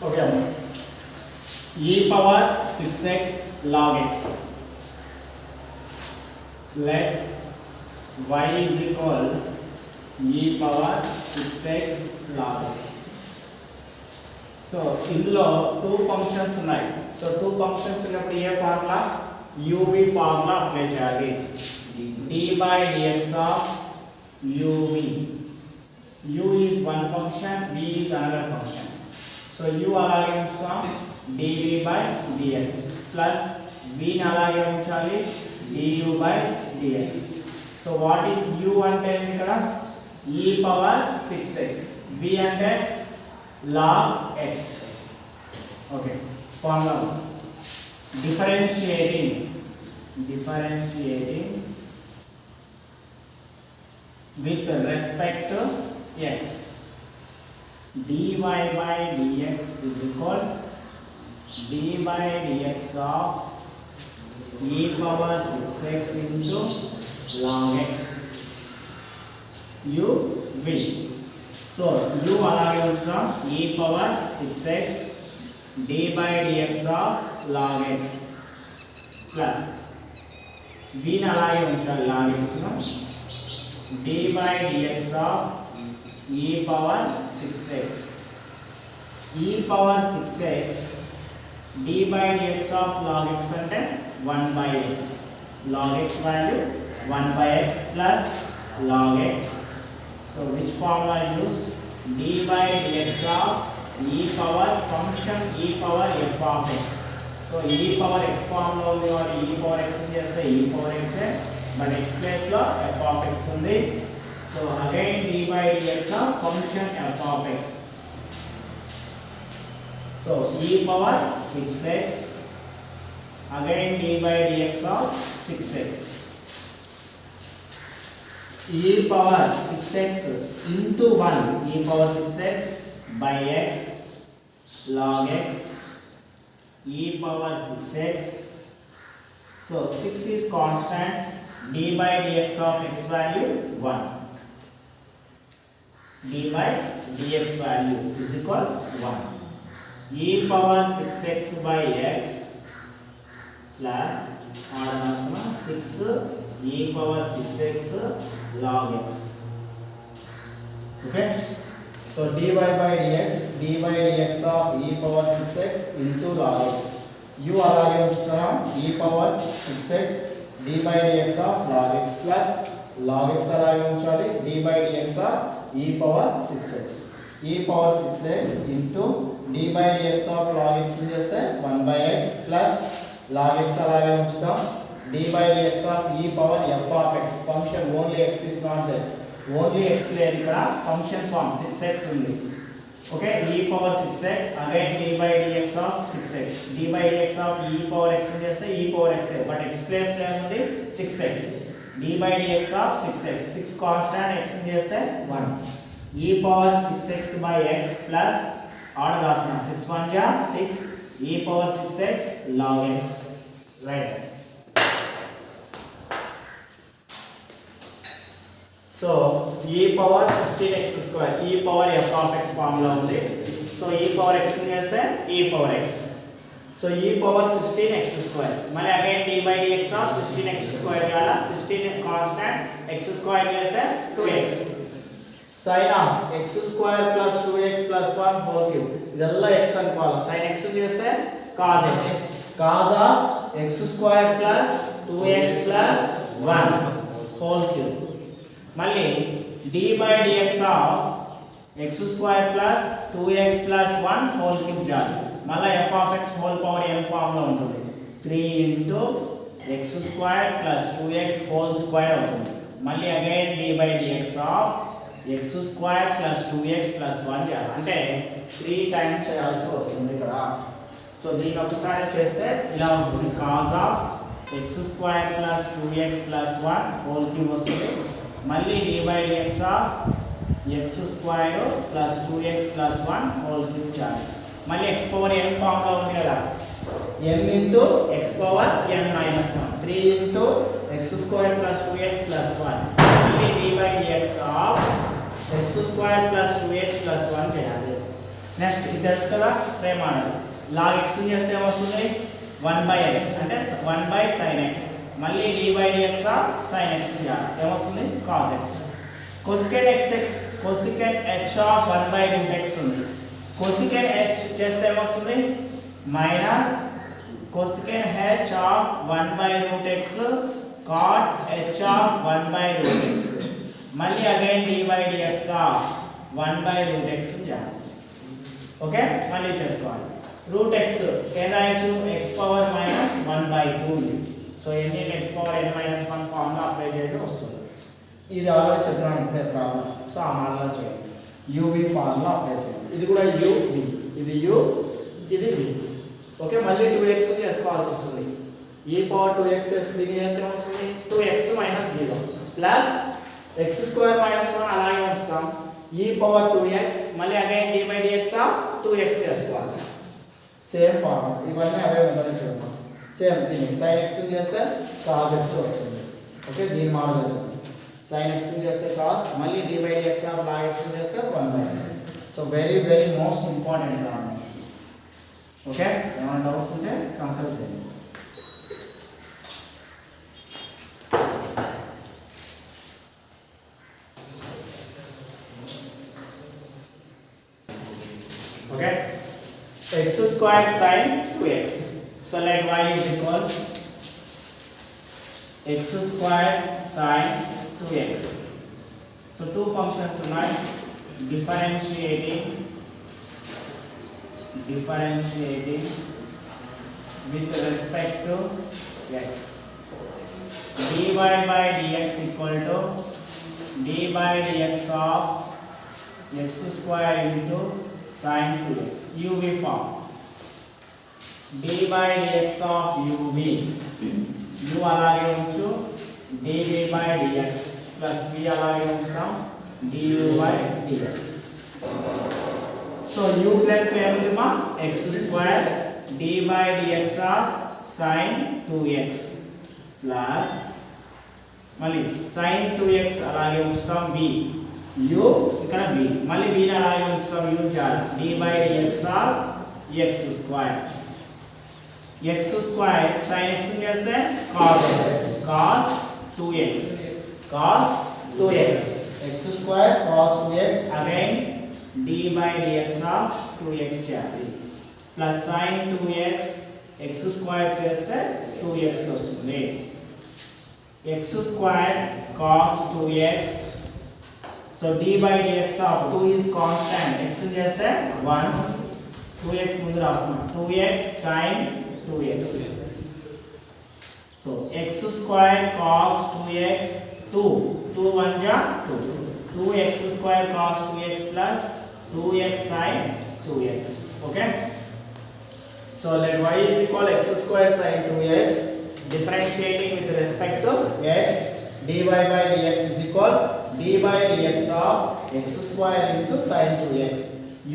Okay అమ్మ. e power 6x log x, let y is equal e power 6x log x. So ఇందులో two functions ఉన్నాయి. So two functions ఉన్నప్పుడు ఏ formula, uv formula apply చేయాలి. d by dx of uv, u is one function, v is another function. So u అలాగే ఉంచుతాం, dv by dx plus v ని అలాగే ఉంచాలి, du by dx. So what is u అంటే ఇక్కడ e power 6x, v అంటే log x. Okay, formula differentiating with respect to x, dy by dx is equal d by dx of e power 6x into log x u v. So u అలాగే ఉంచుతాం, e power 6x d by dx of log x plus v ని అలాగే ఉంచాలి log x ను, d by dx of e power 6x, e power 6x d by dx of log x అంటే 1 by x, log x value 1 by x plus log x. So which formula use, d by dx of e power function e power f of x. So e power x formula ఉంది కాబట్టి e power x చేస్తే e power x, but x place లో f of x ఉంది. So again d by dx of function f of x. So e power 6x, again d by dx of 6x, e power 6x into 1, e power 6x by x log x, e power 6x. So 6 is constant, d by dx of x value 1, d by dx value is equal 1, e power 6x by x plus 6 e power 6x log x. Okay, so dy by dx of e power 6x into log x, u అలాగే ఉంచుతాం, e power 6x d by dx of log x plus log x అలాగే ఉంచాలి, d by dx of e power 6x, e power 6x into d by dx of log x చేస్తే 1 by x plus log x అలాగే ఉంచుతాం, d by dx of e power f of x, function only x is not there, only x లేదు ఇక్కడ, function form 6x ఉంది. Okay, e power 6x again d by dx of 6x, d by dx of e power x చేస్తే e power x, but x place లో ఉంది 6x, d by dx of 6x, 6 constant, x చేస్తే 1, e power 6x by x plus order రాసిన 6 1 जा 6 e power 6x log x, right. So e power 16x square, e power f of x formula ఉంది. So e power x ని చేస్తే e power x, so e power 16x square, మళ్ళీ again d by dx of 16x square చేయాలా, 16 constant, x square చేస్తే 2x, sin of x square plus 2x plus 1 whole cube, ఇదల్లా x అనుకోవాలి, sin x చేస్తే cos x, cos of x square plus 2x plus 1 whole cube, మళ్ళీ d by dx of x square plus 2x plus 1 whole cube చేయాలి, మళ్ళీ f of x whole power n formula ఉంటుంది, 3 into x square plus 2x whole square అవుతుంది, మళ్ళీ again d by dx of x square plus 2x plus 1 చేయాలి, అంటే 3 times చేయాల్సి వస్తుంది ఇక్కడ. సో దీన్ని ఒకసారి చేస్తే ఇలా ఉంటుంది, cos of x square plus 2x plus 1 whole cube వస్తుంది, మళ్ళీ d by dx of x square plus 2x plus 1 whole cube చేయాలి, మళ్ళీ x పవర్ n ఫార్ములా ఉంది కదా, n into x power n minus 1, 3 into x square plus 2x plus 1, మళ్ళీ d by dx of x square plus 2x plus 1 చేయాలి, next ఇది తెలుసు కదా same order log x చేస్తే ఏమొస్తుంది 1/x అంటే 1/sin x మళ్ళీ d/dx ఆఫ్ sin x ఏమొస్తుంది cos x cosecant h of 1/√x ఉంది cosecant h చేస్తే ఏమొస్తుంది minus cosecant h of 1/√x cot h of 1/√x మళ్ళీ అగైన్ d/dx ఆఫ్ 1/√x చేయాలి ఓకే మళ్ళీ చేసుకోవాలి రూట్ x ఏం రాయొచ్చు x పవర్ మైనస్ 1/2 ఉంది సో ఎన్ని x power n minus 1 formula apply చేయడం వస్తుంది ఇది ఆల్రెడీ చెప్పాను ఇప్పుడే ప్రాబ్లం సో ఆ మోడల్లో చేయండి uv ఫార్ములా అప్లై చేయండి ఇది కూడా u v ఇది u ఇది v ఓకే మళ్ళీ 2x చేసుకోవాల్సి వస్తుంది e పవర్ 2x దీని చేస్తే వస్తుంది 2x minus 0 plus x² minus 1 అలాగే ఉంచుతాం e పవర్ 2x మళ్ళీ అగైన్ d/dx ఆఫ్ 2x చేసుకోవాలి సేమ్ ఫార్ములా ఇవన్నీ అవే ఉండాలని చూద్దాం సేమ్ దీన్ని sin x చేస్తే cos x వస్తుంది ఓకే దీని మోడల్ చూద్దాం sin x చేస్తే cos మళ్ళీ d/dx ఆఫ్ log x చేస్తే 1/x so very very most important problem okay ఏమైనా డౌట్స్ ఉంటే కన్సల్ట్ చేయండి okay x square sin 2x so let y is equal x square sin 2x so two functions ఉన్నాయి differentiating with respect to x dy by dx equal to d by dx of x square into sin 2x uv form d by dx of uv u అలాగే ఉంచు dv by dx plus v అలాగే ఉంచుతాం du by dx so u plus ఏముందిమా x square d by dx of sin 2x plus మళ్ళీ sin 2x అలాగే ఉంచుతాం v u ఇక్కడ v మళ్ళీ v ని అలాగే ఉంచుతాం u చాలు d by dx of x square x square sin x చేస్తే cos x cos 2x x square cos 2x again d by dx of 2x చేయాలి plus sin 2x x square చేస్తే 2x వస్తుంది x square cos 2x so d by dx of 2 is constant x చేస్తే 1 2x ముందు రాస్తున్నాం 2x sin 2x so x square cos 2x 2 1 ja 2 2x square cos 2x plus 2x sin 2x okay so let y is equal x square sin 2x differentiating with respect to x dy by dx is equal d by dx of x square into sin 2x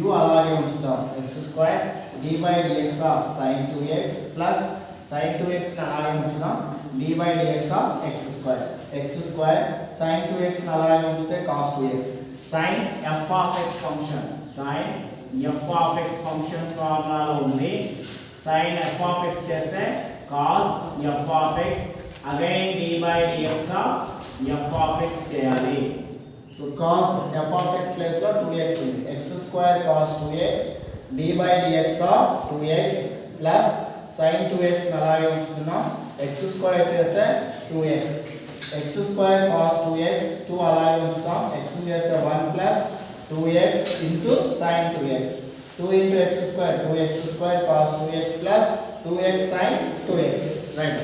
u అలాగే ఉంచుతాం x square d by dx of sin 2x plus sin 2x ని అలాగే ఉంచుతాం d by dx of x square sin 2x ని అలాగే ఉంచితే cos 2x sin f of x function ఫార్ములాలో ఉంది sin f of x చేస్తే cos f of x again d by dx of f of x చేయాలి so cos f of x place లో 2x ఉంది x square cos 2x d by dx of 2x plus sin 2x ని అలాగే ఉంచుతున్నాం x square చేస్తే 2x x square cos 2x 2 అలాగే ఉంచుతాం x చేస్తే 1 plus 2x into sin 2x 2 into x square 2x square cos 2x plus 2x sin 2x right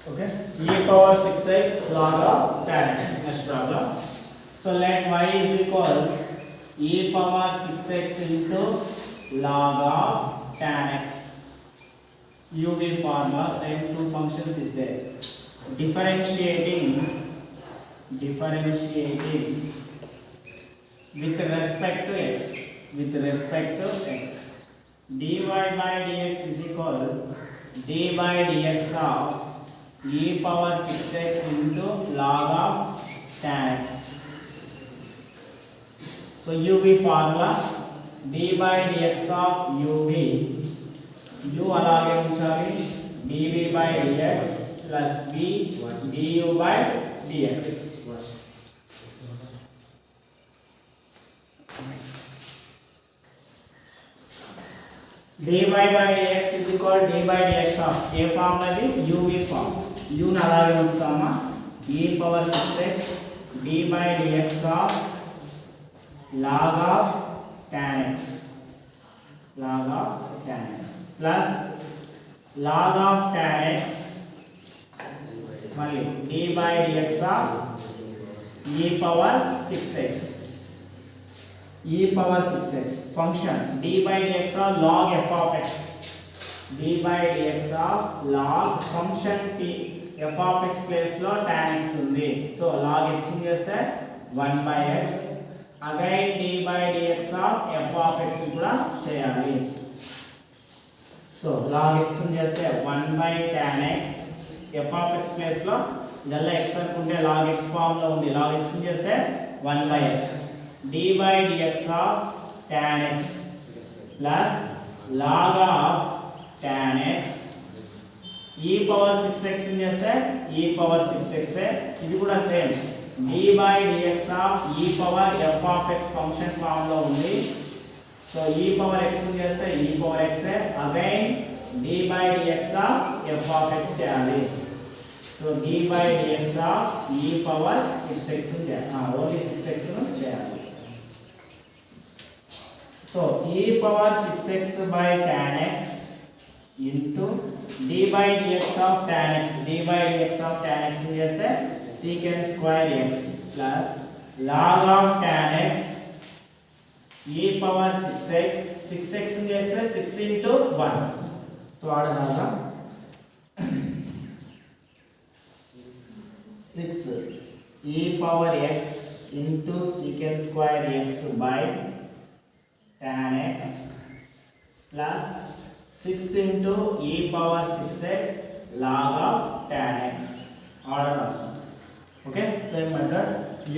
okay e power 6x log of tan x next problem so let y is equal e power 6x into log of tan x uv formula same two functions is there differentiating with respect to x dy by dx is equal d by dx of e power 6x into log of tan x. So uv formula d by dx of uv u అలాగే ఉంచాలి dv by dx plus v du by dx. dy by dx is equal to d by dx of a formula is uv form. u ని అలాగే ఉంచుతామా e power 6x d by dx of log of tan x plus log of tan x మళ్ళీ d by dx of e power 6x function d by dx of log f of x d by dx of log function t f of x place లో tan x ఉంది so log x ని చేస్తే 1 by x again d by dx of f of x కూడా చేయాలి so log x ని చేస్తే 1 by tan x f of x place లో ఇదల్ల x అనుకుంటే log x ఫామ్ లో ఉంది log x ని చేస్తే 1 by x d by dx of tan x plus log of tan x e power 6x ని చేస్తే e power 6x ఇది కూడా same d by dx of e power f of x function form లో ఉంది so e power x ని చేస్తే e power x again d by dx of f of x చేయాలి so d by dx of e power 6x ని చేయాలి only 6x ను చేయాలి so e power 6x by tan x into d by dx of tan x ని చేస్తే secant square x plus log of tan x e power 6x ని చేస్తే 6 into 1 so ఆడ రాద్దాం 6 e power x into secant square x by tan x plus 6 into e power 6x log of tan x order also okay same method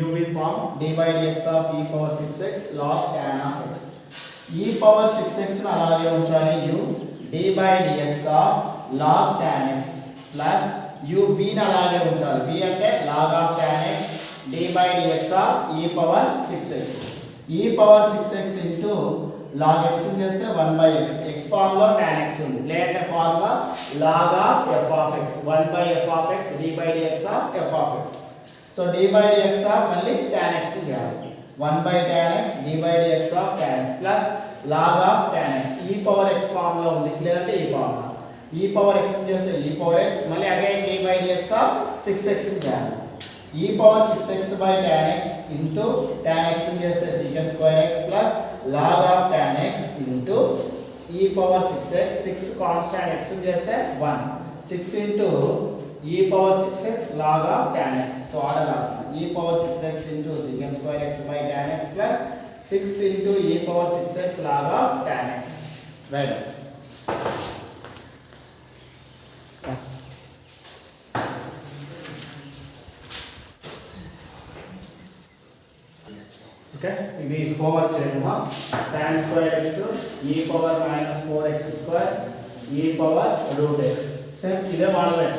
uv form d by dx of e power 6x log tan of x e power 6x ను అలాగే ఉంచాలి u d by dx of log tan x plus u v ను అలాగే ఉంచాలి v అంటే log of tan x d by dx of e power 6x e power 6x into log x ని చేస్తే 1 by x x form లో tan x ఉంది లేదంటే formula log of f of x 1 by f of x d by dx of f of x so d by dx of మళ్ళీ tan x ని చేయాలి 1 by tan x d by dx of tan x plus log of tan x e power x form లో ఉంది లేదంటే ఈ formula e power x ని చేస్తే e power x మళ్ళీ again d by dx of 6x ని చేయాలి e power 6x by tan x into tan x ని చేస్తే secant square x plus log of tan x into e power 6x 6 constant x ని చేస్తే 1 6 into e power 6x log of tan x so order రాస్తాను e power 6x into secant square x by tan x plus 6 into e power 6x log of tan x right yes okay ఇవి homework చేయండి tan square x e power minus 4x square e power root x same ఇదే వాడలే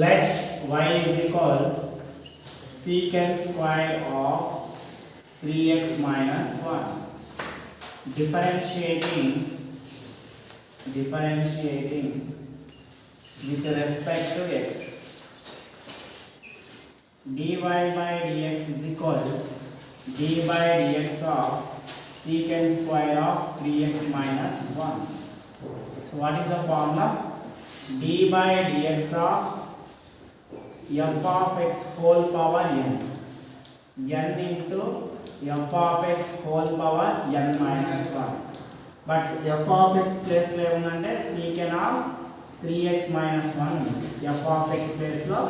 let y is equal secant square of 3x minus 1 differentiating with respect to x dy by dx is equal d by dx of secant square of 3x minus 1 so what is the formula d by dx of f of x whole power n into f of x whole power n minus 1 but f of x place లో ఏముందంటే secant of 3x minus 1 f of x place లో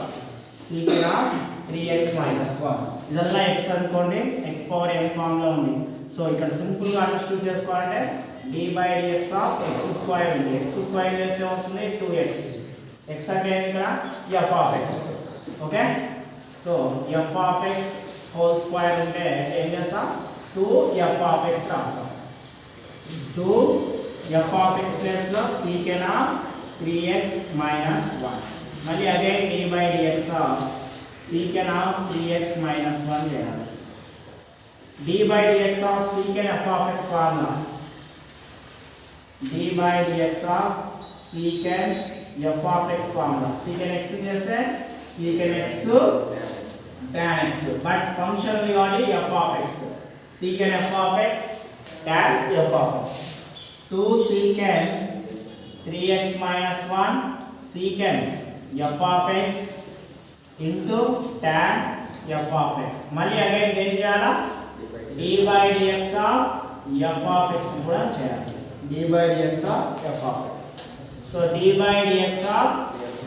secant of 3x minus 1 ఇదల్లా x అనుకోండి x power n form లో ఉంది so ఇక్కడ simple గా understand చేసుకోవాలంటే d by dx of x square ఉంది x square చేస్తే వస్తుంది 2x x అంటే ఇక్కడ f of x. Okay, so f of x whole square ఉంటే ఏం చేస్తాం 2f of x రాస్తాం. 2f of x ప్లస్ లో secant of 3x minus 1. మళ్ళీ again d by dx of secant of 3x minus 1 చేయాలి. d by dx of secant f of x formula d by dx of secant f of x formula secant x చేస్తే secant x tan x, but function కాబట్టి f of x, secant f of x tan f of x. 2 secant 3x minus 1 secant f of x into tan f of x. మళ్ళీ again ఏం చేయాలా d by dx of f of x కూడా చేయాలి. d by dx of f of x. So d by dx of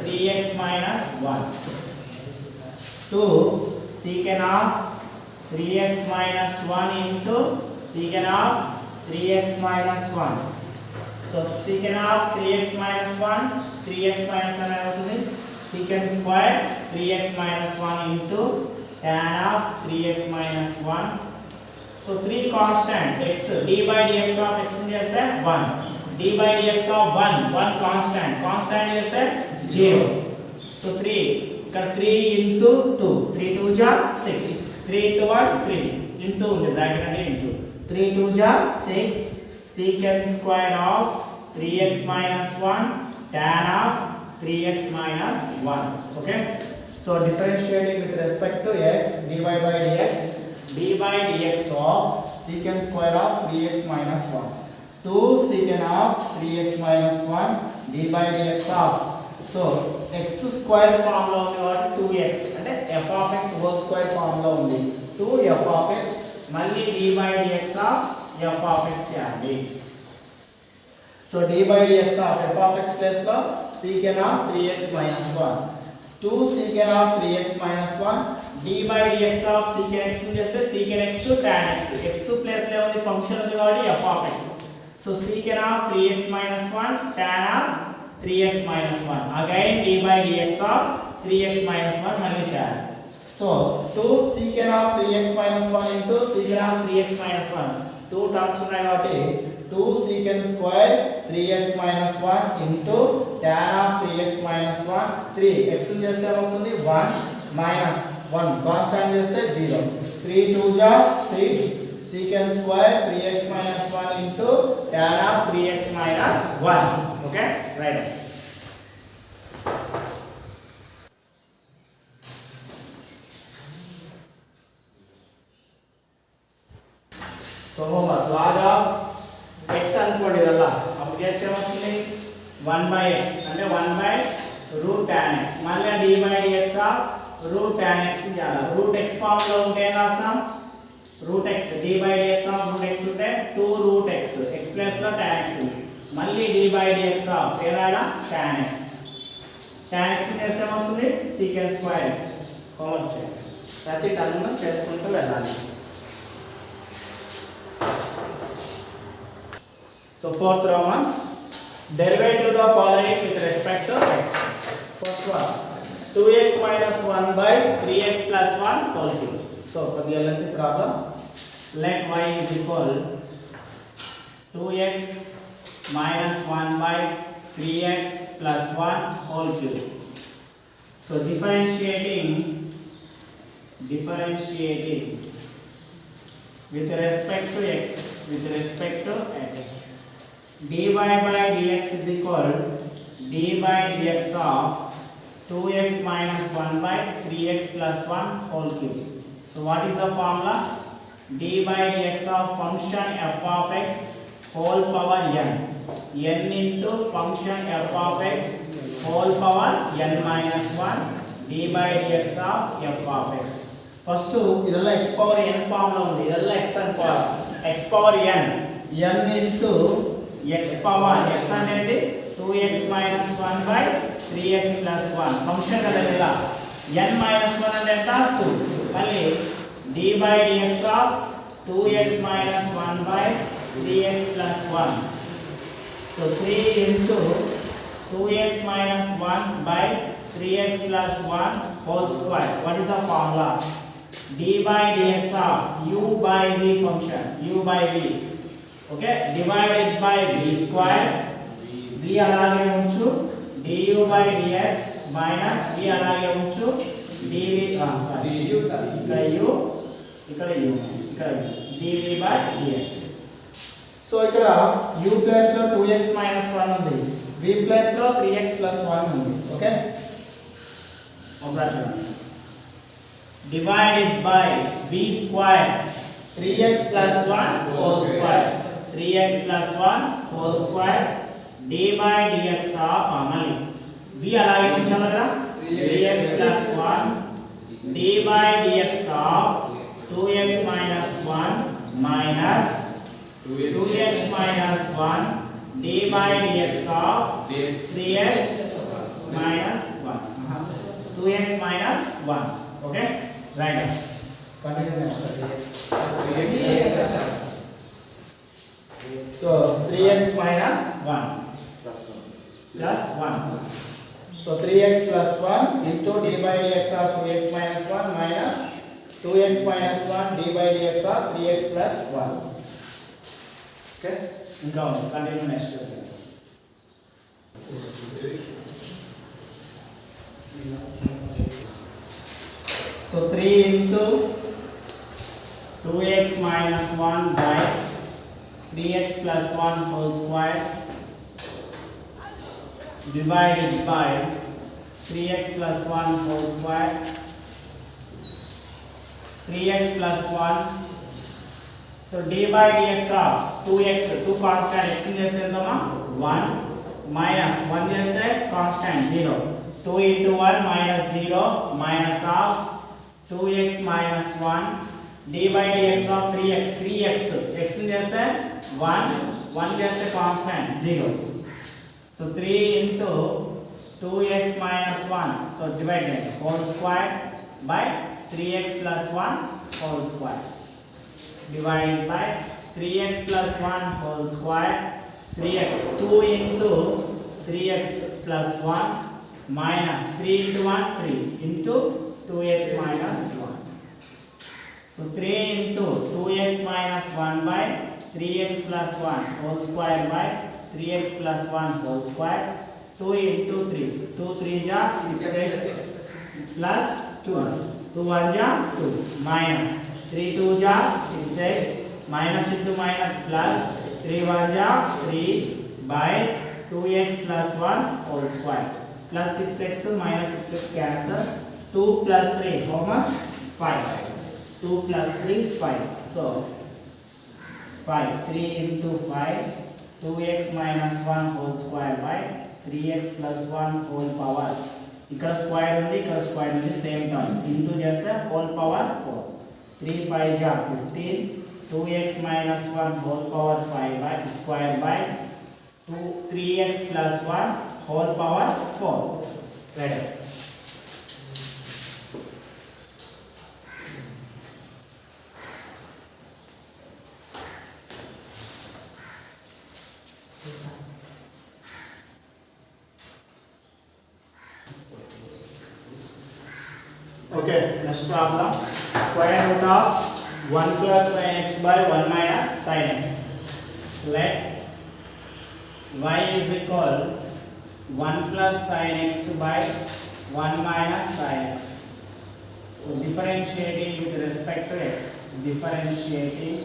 3x minus 1 2 secant of 3x minus 1 into secant of 3x minus 1. So secant of 3x minus 1 3x minus 1 అవుతుంది. secant square 3x minus 1 into tan of 3x minus 1. So 3 constant x d by dx of x చేస్తే 1, d by dx of 1 constant చేస్తే 0. So 3 ఇక్కడ 3 into 2 3 2 ja 6 3 into 1 3 into ఉంది bracket అంటే into 3 2 ja 6 secant square of 3x minus 1 tan of 3x minus 1. Okay, so differentiating with respect to x dy by dx d by dx of secant square of 3x minus 1 2 secant of 3x minus 1 d by dx of, so x square form లో ఉంది కాబట్టి 2x అంటే f of x whole square form లో ఉంది 2f of x మళ్ళీ d by dx of f of x చేయాలి. So d by dx of f of x plus లో secant of 3x minus 1 2 secant of 3x minus 1 d by dx of secant x చేస్తే secant x tan x, x plus లో ఉంది function ఉంది కాబట్టి f of x. So secant of 3x minus 1 tan of 3x minus 1 again d by dx of 3x minus 1 మళ్ళీ చేయాలి. So 2 secant of 3x minus 1 into secant of 3x minus 1 2 terms ఉన్నాయి కాబట్టి 2 secant square 3x minus 1 into tan of 3x minus 1 3 x చేస్తే వస్తుంది 1 minus 1 constant చేస్తే 0 3 2 ja 6 secant square 3x minus 1 into tan of 3x minus 1. Okay, right. So homework log of x అనుకోండి ఇదల్లా అప్పుడు చేస్తే ఏమవుతుంది 1 by x అంటే 1 by root tan x మళ్ళీ d by dx of root tan x చేయాలి. root x form లో ఉంటే ఏం రాస్తాం root x d by dx of root x ఉంటే 2 root x x ప్లస్ లో tan x ఉంది మళ్ళీ d by dx of ఏం రాయాలా tan x చేస్తే ఏమవుతుంది secant square x. హోంవర్క్ చేయండి, ప్రతి టర్మ్ చేసుకుంటూ వెళ్ళాలి. So fourth Roman, derivative the following with respect to x. First one 2x minus 1 by 3x plus 1 whole cube. So for the length problem, let y is equal 2x minus 1 by 3x plus 1 whole cube. So differentiating with respect to x dy by dx is equal d by dx of 2x minus 1 by 3x plus 1 whole cube. So what is the formula? d by dx of function f of x whole power n into function f of x whole power n minus 1 d by dx of f of x. First idella x power n form lo undi, idella x power n into x power x అనేది 2x minus 1 by 3x plus 1 function కదా ఇలా n minus 1 అంటే ఎంత 2 మళ్ళీ d by dx of 2x minus 1 by 3x plus 1 so 3 into 2x minus 1 by 3x plus 1 whole square. What is the formula? D by dx of u by v function, u by v, okay, divided by v square, v అలాగే ఉంచు, du by dx minus v అలాగే ఉంచు, dv sorry ఇక్కడ u ఇక్కడ u ఇక్కడ dv by dx. So ఇక్కడ u plus లో 2x minus 1 ఉంది, v ప్లస్ లో 3x plus 1 ఉంది, ఓకే. ఒకసారి చూడండి, divided by v square 3x plus 1 whole square, 3x plus 1 whole square, d by dx of మళ్ళీ v అలాగే ఉంచాలి కదా, 3x plus 1 d by dx of 2x minus 1 minus 2x minus 1 d by dx of 3x minus 1, 2x minus 1, okay. Right. Continue next. So 3x minus 1 plus 1. So 3x plus 1 into d by dx of 2x minus 1 minus 2x minus 1 d by dx of 3x plus 1. Okay. Now continue next. So 3 into 2x minus 1 by 3x plus 1 whole square divided by 3x plus 1 whole square, 3x plus 1. So d by dx of 2x, 2 constant x చేస్తే ఎంతమా 1 minus 1 చేస్తే constant 0, 2 into 1 minus 0 minus of 2x minus 1 d by dx of 3x, 3x x చేస్తే 1 చేస్తే constant 0. So 3 into 2x minus 1, so divided whole square by 3x plus 1 whole square divided by 3x plus 1 whole square, 3x, 2 into 3x plus 1 minus 3 into 1 3 into 2x minus 1. So 3 into 2x minus 1 by 3x plus 1 whole square by 3x plus 1 whole square, 2 into 3, 2 3 ja 6x plus 2, 2 1 ja 2 minus 3 2 ja 6x minus into minus plus 3 1 ja 3 by 2x plus 1 whole square plus 6x minus 6x cancel, 2 plus 3 how much 5, 2 plus 3 5, so 5, 3 into 5, 2x minus 1 whole square by 3x plus 1 whole power, ఇక్కడ square ఉంది ఇక్కడ square ఉంది same terms, into చేస్తే whole power 4, 3 5 ja 15, 2x minus 1 whole power 5 by square by 3x plus 1 whole power 4. Ready? Okay, next problem. Square root of 1 plus sin x by 1 minus sin x. Let y is equal 1 plus sin x by 1 minus sin x. So differentiating with respect to x. Differentiating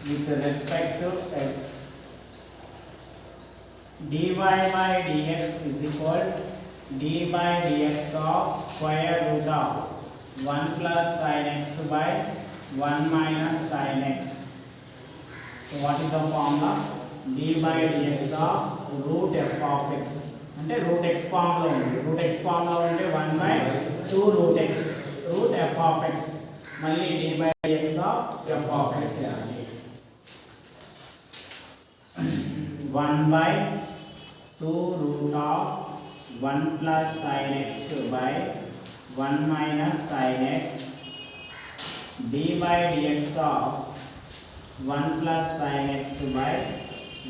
with respect to x. dy by dx is equal d by dx of square root of 1 plus sin x by 1 minus sin x. So what is the formula? d by dx of root f of x. అంటే root x form లో ఉంది. root x form లో ఉంటే 1 by 2 root x, root f of x. మళ్ళీ d by dx of f of x. 1 by 2 root of 1 plus sin x by 1 minus sin x, d by dx of 1 plus sin x by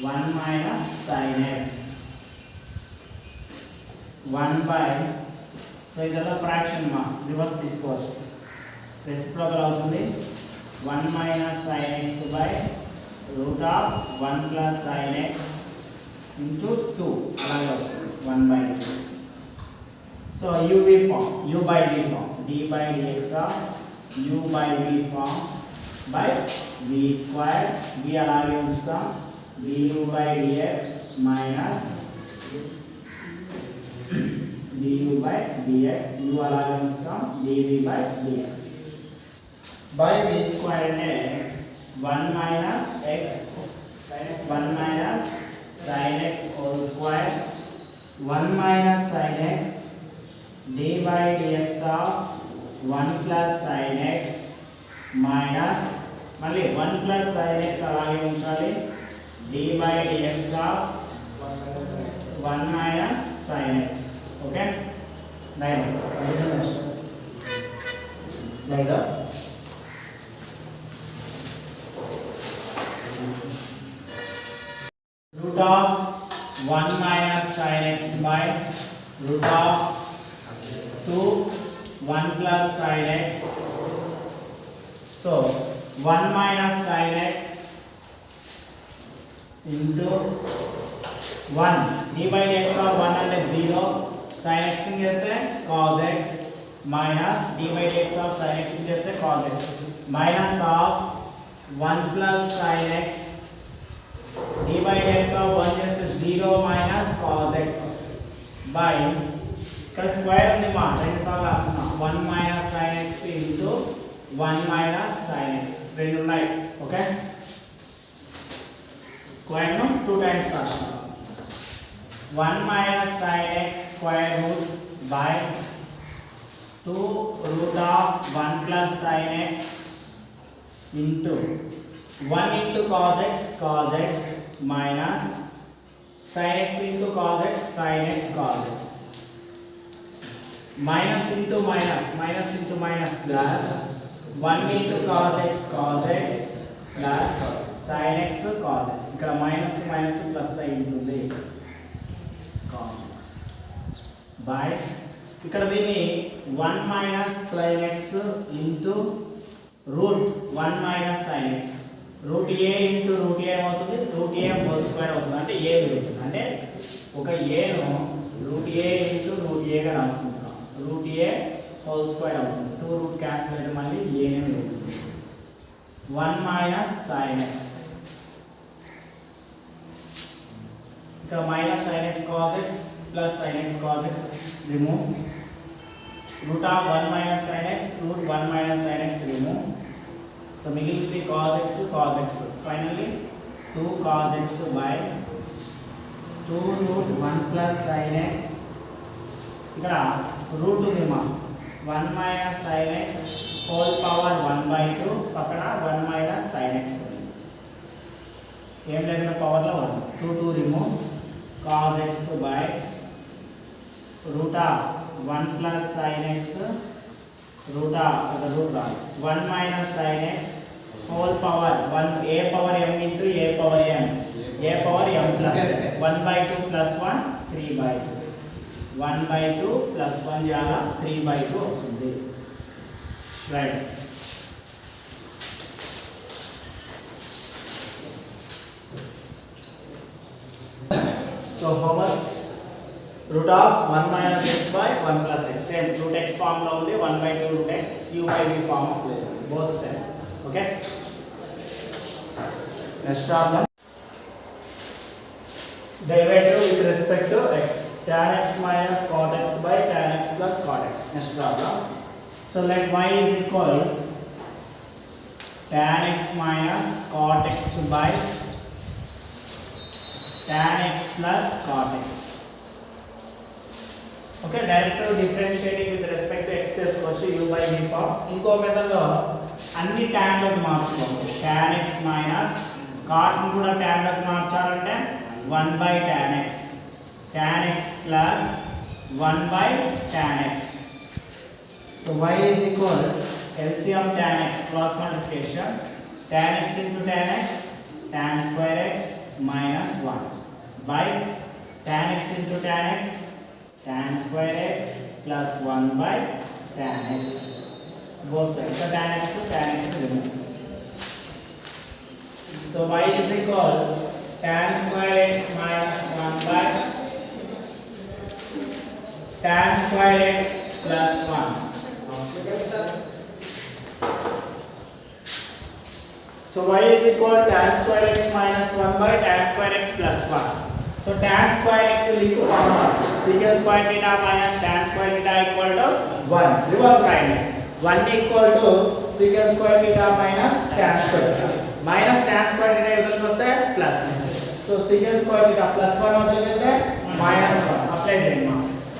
1 minus sin x 1 by, so ఇదలా fraction మా reverse తీసుకోవచ్చు, reciprocal అవుతుంది 1 minus sin x by root of 1 plus sin x into 2 అలాగే వస్తుంది 1 by 2. So uv form, u by v form, d by dx of u by v form by v square, v అలాగే ఉంచుతాం, du by dx minus du by dx, u అలాగే ఉంచుతాం, dv by dx by v square అంటే 1 minus x 1 minus sin x whole square 1 minus sin x d by dx of 1 plus sin x minus మళ్ళీ 1 plus sin x అలాగే ఉంచాలి, d by dx of 1 minus sin x. Okay right right root of 1 minus sin x by root of 2 1 plus sin x. So 1 minus sin x into 1 d by dx of 1 అంటే 0, sin x ని చేస్తే cos x minus d by dx of sin x ని చేస్తే cos x minus of 1 plus sin x d by dx of 1 చేస్తే 0 minus cos x by ఇక్కడ square ఉంది మా రెండు సార్లు రాస్తున్నా 1 minus sin x into 1 minus sin x రెండు ఉన్నాయి. ఓకే స్క్వేర్ ను 2 టైమ్స్ రాస్తున్నా 1 minus sin x square root by 2 root of 1 plus sin x into 1 into cos x minus sin x into cos x sin x cos x minus into minus plus 1 into cos x plus sin x cos x ఇక్కడ minus minus plus అయి ఉంటుంది cos x by ఇక్కడ దీన్ని 1 minus sin x into root 1 minus sin x root a into root a ఏమవుతుంది, root a whole square అవుతుంది, అంటే a అవుతుంది, అంటే ఒక a ను root a into root a గా రాసుకుంటాం, root a whole square అవుతుంది, 2 root cancel అయితే మళ్ళీ a నే మిగులుతుంది 1 minus sin x ఇక్కడ minus sin x cos x plus sin x cos x remove root of 1 minus sin x root 1 minus sin x remove, so మిగిలింది cos x finally 2 cos x by 2 root 1 plus sin x ఇక్కడ route ఉంది మా 1 minus sin x whole power 1 by 2 పక్కన 1 minus sin x ఏం లేకుండా power లో 1 2 remove cos x by root of 1 plus sin x root of 1 minus sin x whole power 1 a power m into a power m plus 1 by 2 plus 1 3 by 2 1 by 2 plus 1 చేయాలా 3 by 2 వస్తుంది right. So homework root of 1 minus x by 1 plus x same root x form లో ఉంది 1 by 2 root x u by v form of both same. Okay, next problem derivative with respect to x tan x minus cot x by tan x plus cot x. Next problem, so let y is equal tan x minus cot x by tan x plus cot x. Okay, direct differentiating with respect to x చేసుకోవచ్చు u by v form. ఇంకో method లో అన్ని tan లోకి మార్చుకోవచ్చు, tan x minus cot ని కూడా tan లోకి మార్చాలంటే 1 by tan x plus 1 by tan x. So y is equal LCM tan x cross multiplication tan x into tan x tan square x minus by tan x into tan x, tan square x plus 1 by tan x. Both sides. So tan x remove. So y is equal tan square x minus 1 by tan square x plus 1. So y is equal tan square x minus 1 by tan square x plus 1. So tan square x will equal formula secant square theta minus tan square theta equal to 1. Reverse write. 1 equal to secant square theta minus tan square theta. Minus tan square theta इधर को से plus. So secant square theta plus 1 उधर लेते हैं minus 1. Apply करेंगे.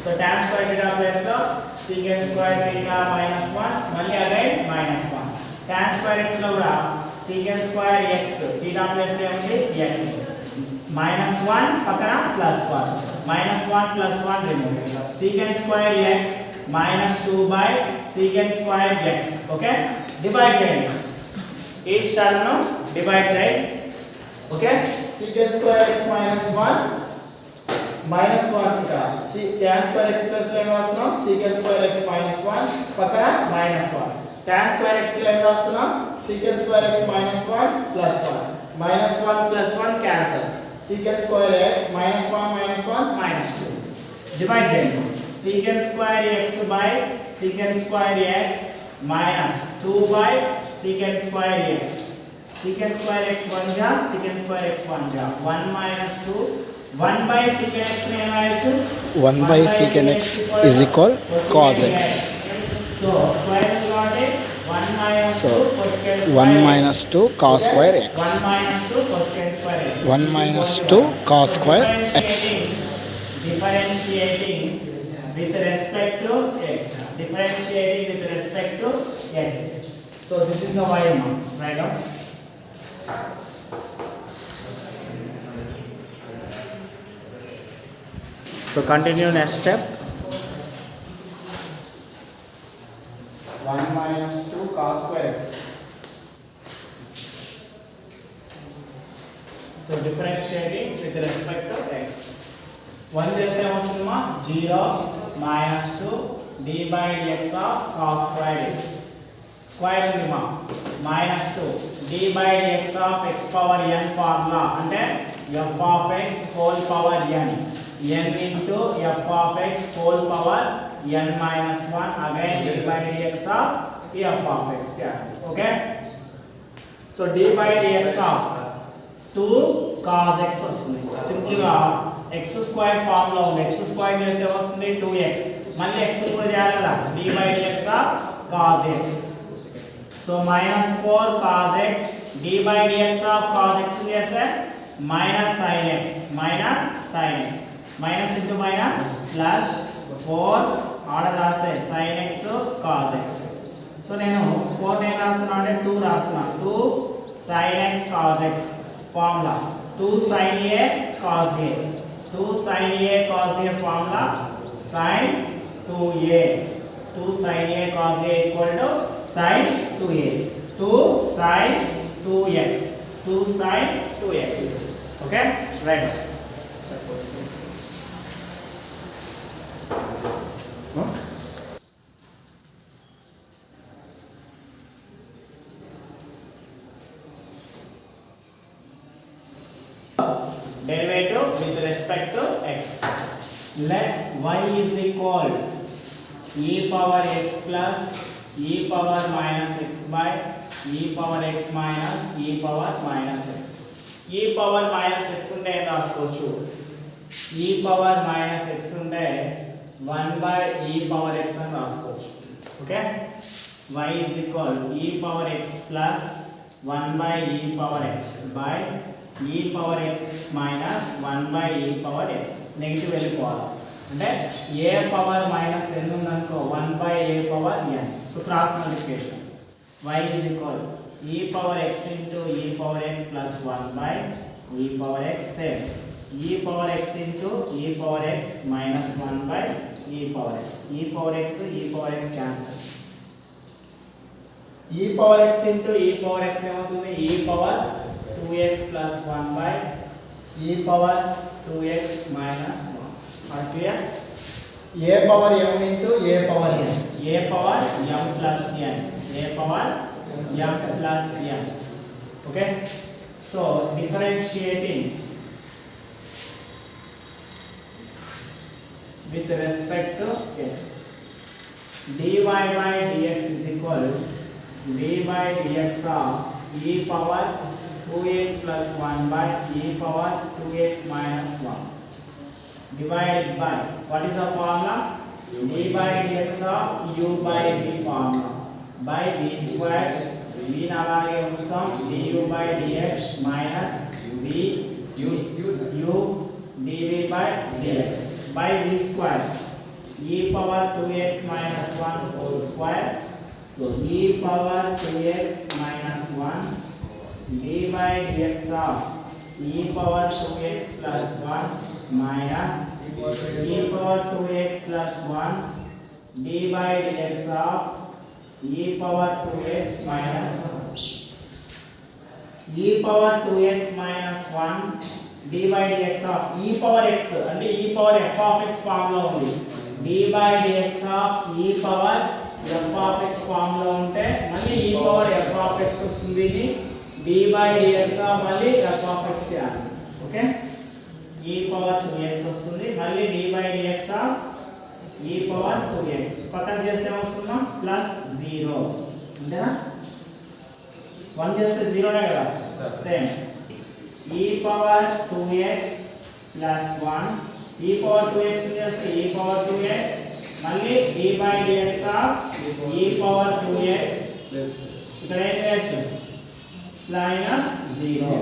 So tan square theta plus का secant square theta minus 1 मल्ली again minus 1. Tan square x लोगड़ा secant square x theta plus x minus 1 पकड़ा plus 1 minus 1 plus 1 remove secant square x minus 2 by secant square x. Okay, divide करेंगे each term no divide side. Okay, secant square x minus 1 minus 1 का tan square x plus लेंगे वास्ना secant square x minus 1 पकड़ा minus 1 tan square x लेंगे वास्ना secant square x minus 1 plus 1 minus 1 plus 1 cancel secant square x minus 1 minus 2 divide करेंगे secant square x by secant square x minus 2 by secant square x secant square x 1 जा secant square x 1 जा 1 minus 2 1 by secant x ने आयचु 1 by secant x is equal cos x. So square is got it 1 minus 2 cosecant 1 minus 2 cos square x. 1 minus 2 cosecant square x. 1 minus 2 cos square x. Differentiating with respect to x. Differentiating with respect to x. So this is the y amount. Right now. So continue next step. 1 minus 2 cos square x. So differentiating with respect to x. 1 చేస్తే ఏమొస్తుందమ్మా 0 minus 2 d by dx of cos square x. Square ఉందిమా minus 2 d by dx of x power n formula అంటే f of x whole power n. n into f of x whole power n minus 1 again d by dx of f of x. Yeah. Okay. So d by dx of 2 cos x వస్తుంది. Simple గా x square form లో ఉంది. x square చేస్తే వస్తుంది 2x. మళ్ళీ x కూడా చేయాలి కదా d by dx of cos x. So minus 4 cos x d by dx of cos x చేస్తే minus sin x minus sin x minus into minus plus 4 order రాస్తే sin x cos x. So నేను 4 నేను రాస్తున్నా అంటే 2 రాస్తున్నా 2 sin x cos x formula 2 sin a cos a 2 sin a cos a formula sin 2a 2 sin a cos a equal to sin 2a 2 sin 2x 2 sin 2x. Okay, right. Derivative with respect to x. Let y is equal e power x plus e power minus x by e power x minus e power minus x. e power minus x ఉంటే ఏం రాసుకోవచ్చు e power minus x ఉంటే 1 by e power x అని రాసుకోవచ్చు. Okay y is equal e power x plus 1 by e power x by e power x minus 1 by e power x. Negative వెళ్ళిపోవాలి అంటే a power minus n ఉందనుకో 1 by a power n. So cross multiplication y is equal e power x into e power x plus 1 by e power x same e power x into e power x minus 1 by e power x. e power x cancel. e power x into e power x ఏమవుతుంది e power 2x plus 1 by e power 2x minus 1. Are clear? A power m into a power n. A power m plus n. A power m plus n. Okay? So differentiating with respect to x. dy by dx is equal d by dx of e power 2x plus 1 by e power 2x minus 1 divided by, what is the formula? d by dx of u by v formula by v square. v అలాగే ఉంచుతాం du by dx minus v u dv by dx by v square e power 2x minus 1 whole square. So e power 2x minus 1 d by dx of e power 2x plus 1 minus e power 2x plus 1 d by dx of e power 2x minus 1. e power 2x minus 1 d by dx of e power x అంటే e power f of x form లో ఉంది. d by dx of e power f of x form లో ఉంటే మళ్ళీ e power f of x వస్తుంది. d by dx of మళ్ళీ f of x చేయాలి. Okay, e power 2x వస్తుంది, మళ్ళీ d by dx of e power 2x పక్కన చేస్తే వస్తుందా ప్లస్ 0 అంతేనా. 1 చేస్తే 0 నే కదా, same e power 2x plus 1 e power 2x చేస్తే e power 2x మళ్ళీ d by dx of e power 2x ఇక్కడ ఏం చేయొచ్చు minus 0.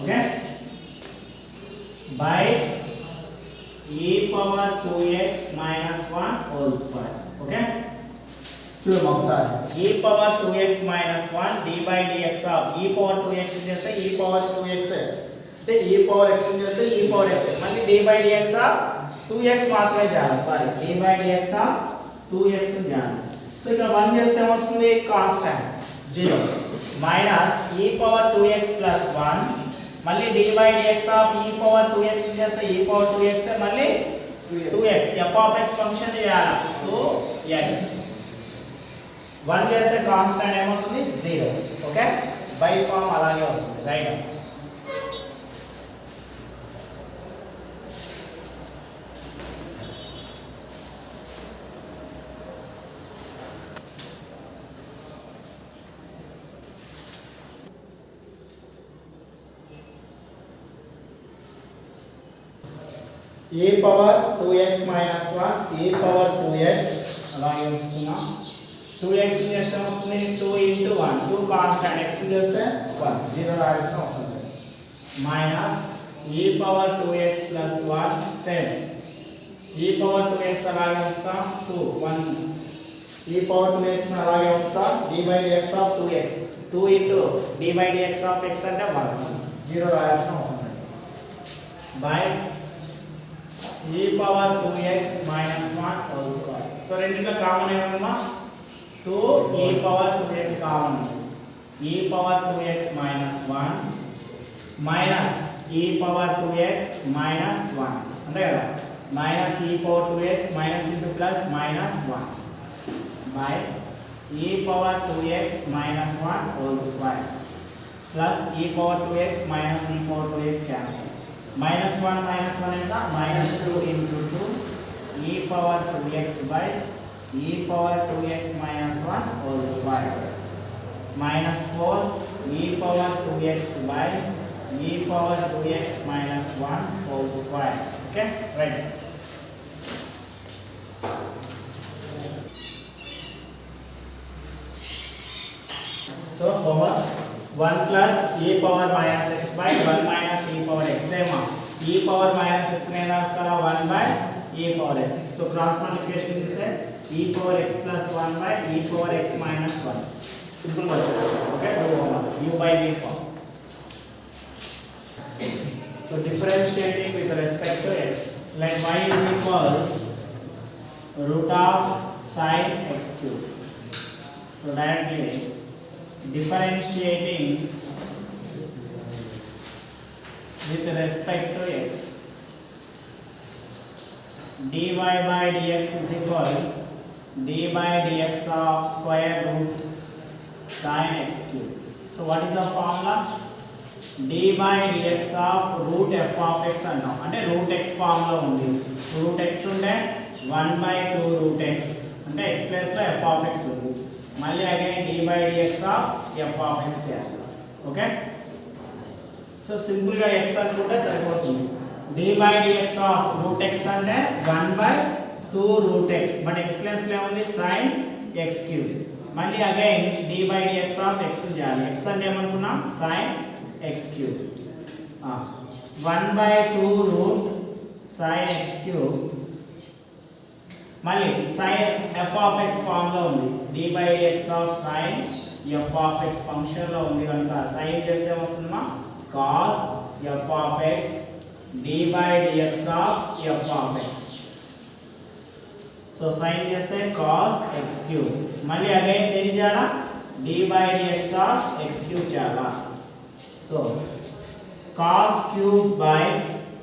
Okay, by e power 2x minus 1 whole square. Okay, చూద్దాం ఒకసారి. e power 2x minus 1 d by dx of e power 2x చేస్తే e power 2x అంటే e power x చేస్తే e power x మళ్ళీ d by dx of 2x మాత్రమే చేయాలి. Sorry, d by dx of 2x చేయాలి. So ఇక్కడ 1 చేస్తే ఏమొస్తుంది constant 0 minus e power 2x plus 1 మళ్ళీ d by dx of e power 2x చేస్తే e power 2x మళ్ళీ 2x f of x function చేయాలి 2x. 1 చేస్తే కాన్స్టెంట్ ఏమవుతుంది 0. ఓకే, బై ఫార్మ్ అలాగే వస్తుంది. Right, e power 2x minus 1 e power 2x అలాగే వస్తున్నా. 2x చేస్తే వస్తుంది 2 into 1 2 కాన్స్టెంట్ x చేస్తే 1 0 రాయాల్సిన అవసరం లేదు. Minus e power 2x plus 1 7 e power 2x అలాగే వస్తాం 2 1 e power 2x అలాగే వస్తాం d by dx of 2x 2 into d by dx of x అంటే 1 0 రాయాల్సిన అవసరం లేదు. By e power 2x minus 1 whole square. So రెండిట్లో కామన్ ఏమమ్మా 2 e power 2x common e power 2x minus 1 minus e power 2x minus 1 అంతే కదా, minus e power 2x minus into plus minus 1 by e power 2x minus 1 whole square plus e power 2x minus e power 2x cancel. minus 1 ఎంత minus 2 into 2 e power 2x by e power 2x minus 1 whole square minus 4 e power 2x by e power 2x minus 1 whole square. Okay, right. So over 1 plus e power minus x by 1 minus e power x same e power minus x ने रास्ता 1 by e power x. So cross multiplication is there e power x plus 1 by e power x minus 1. Simple words. Okay, do u by v form. So differentiating with respect to x, let y is equal root of sin x cube. So directly differentiating with respect to x. dy by dx is equal d by dx of square root sin x cube. So what is the formula? d by dx of root f of x అన్నాం అంటే root x form లో ఉంది. root x ఉంటే 1 by 2 root x అంటే x place లో f of x ఉంది. మళ్ళీ again d by dx of f of x చేయాలి. ఓకే, సో సింపుల్ గా x అనుకుంటే సరిపోతుంది. d by dx of root x అంటే 1 by 2 root x but x place లో ఉంది sin x cube. మళ్ళీ again d by dx of x చేయాలి. x అంటే ఏమనుకున్నాం sin x cube. 1 by 2 root sin x cube మళ్ళీ sin f of x form లో ఉంది. d by dx of sin f of x function లో ఉంది కనుక sin చేస్తే ఏమవుతుందమ్మా cos f of x d by dx of f of x. So sin చేస్తే cos x cube మళ్ళీ again దేని చేయాలా d by dx of x cube చేయాలా. So cos cube by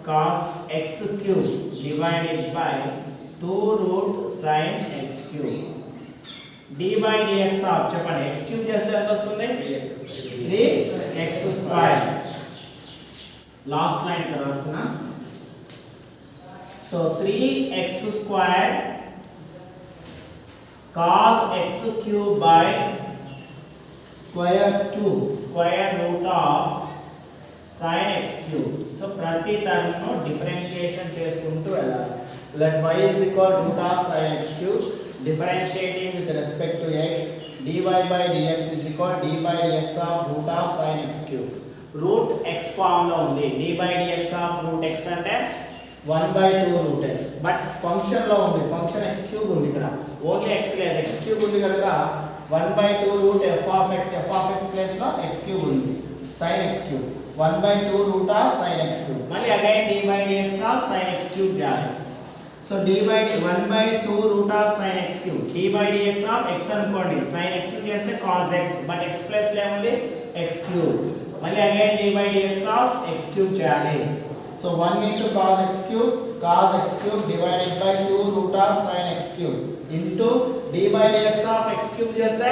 cos x cube divided by 2 root sin x cube. d by dx of చెప్పండి x cube చేస్తే ఎంత వస్తుంది 3x square. Last line ఇక్కడ రాస్తున్నా. So 3x square cos x cube by square 2 square root of sin x cube. So ప్రతి term ను differentiation చేసుకుంటూ వెళ్ళాలి. let y is equal root of sin x cube differentiating with respect to x dy by dx is equal d by dx of root of sin x cube. root x form లో ఉంది. d by dx of root x అంటే 1 by 2 root x but function లో ఉంది. Function x cube ఉంది ఇక్కడ. Only x లేదు, x cube ఉంది కనుక 1 by 2 root f of x place లో x cube ఉంది sin x cube. 1 by 2 root of sin x cube మళ్ళీ again d by dx of sin x cube చేయాలి. So d by 1 by 2 root of sin x cube d by dx of x అనుకోండి sin x చేస్తే cos x but x place లో ఏముంది x cube మళ్ళీ again d by dx of x cube చేయాలి. So 1 into cos x cube divided by 2 root of sin x cube into d by dx of x cube చేస్తే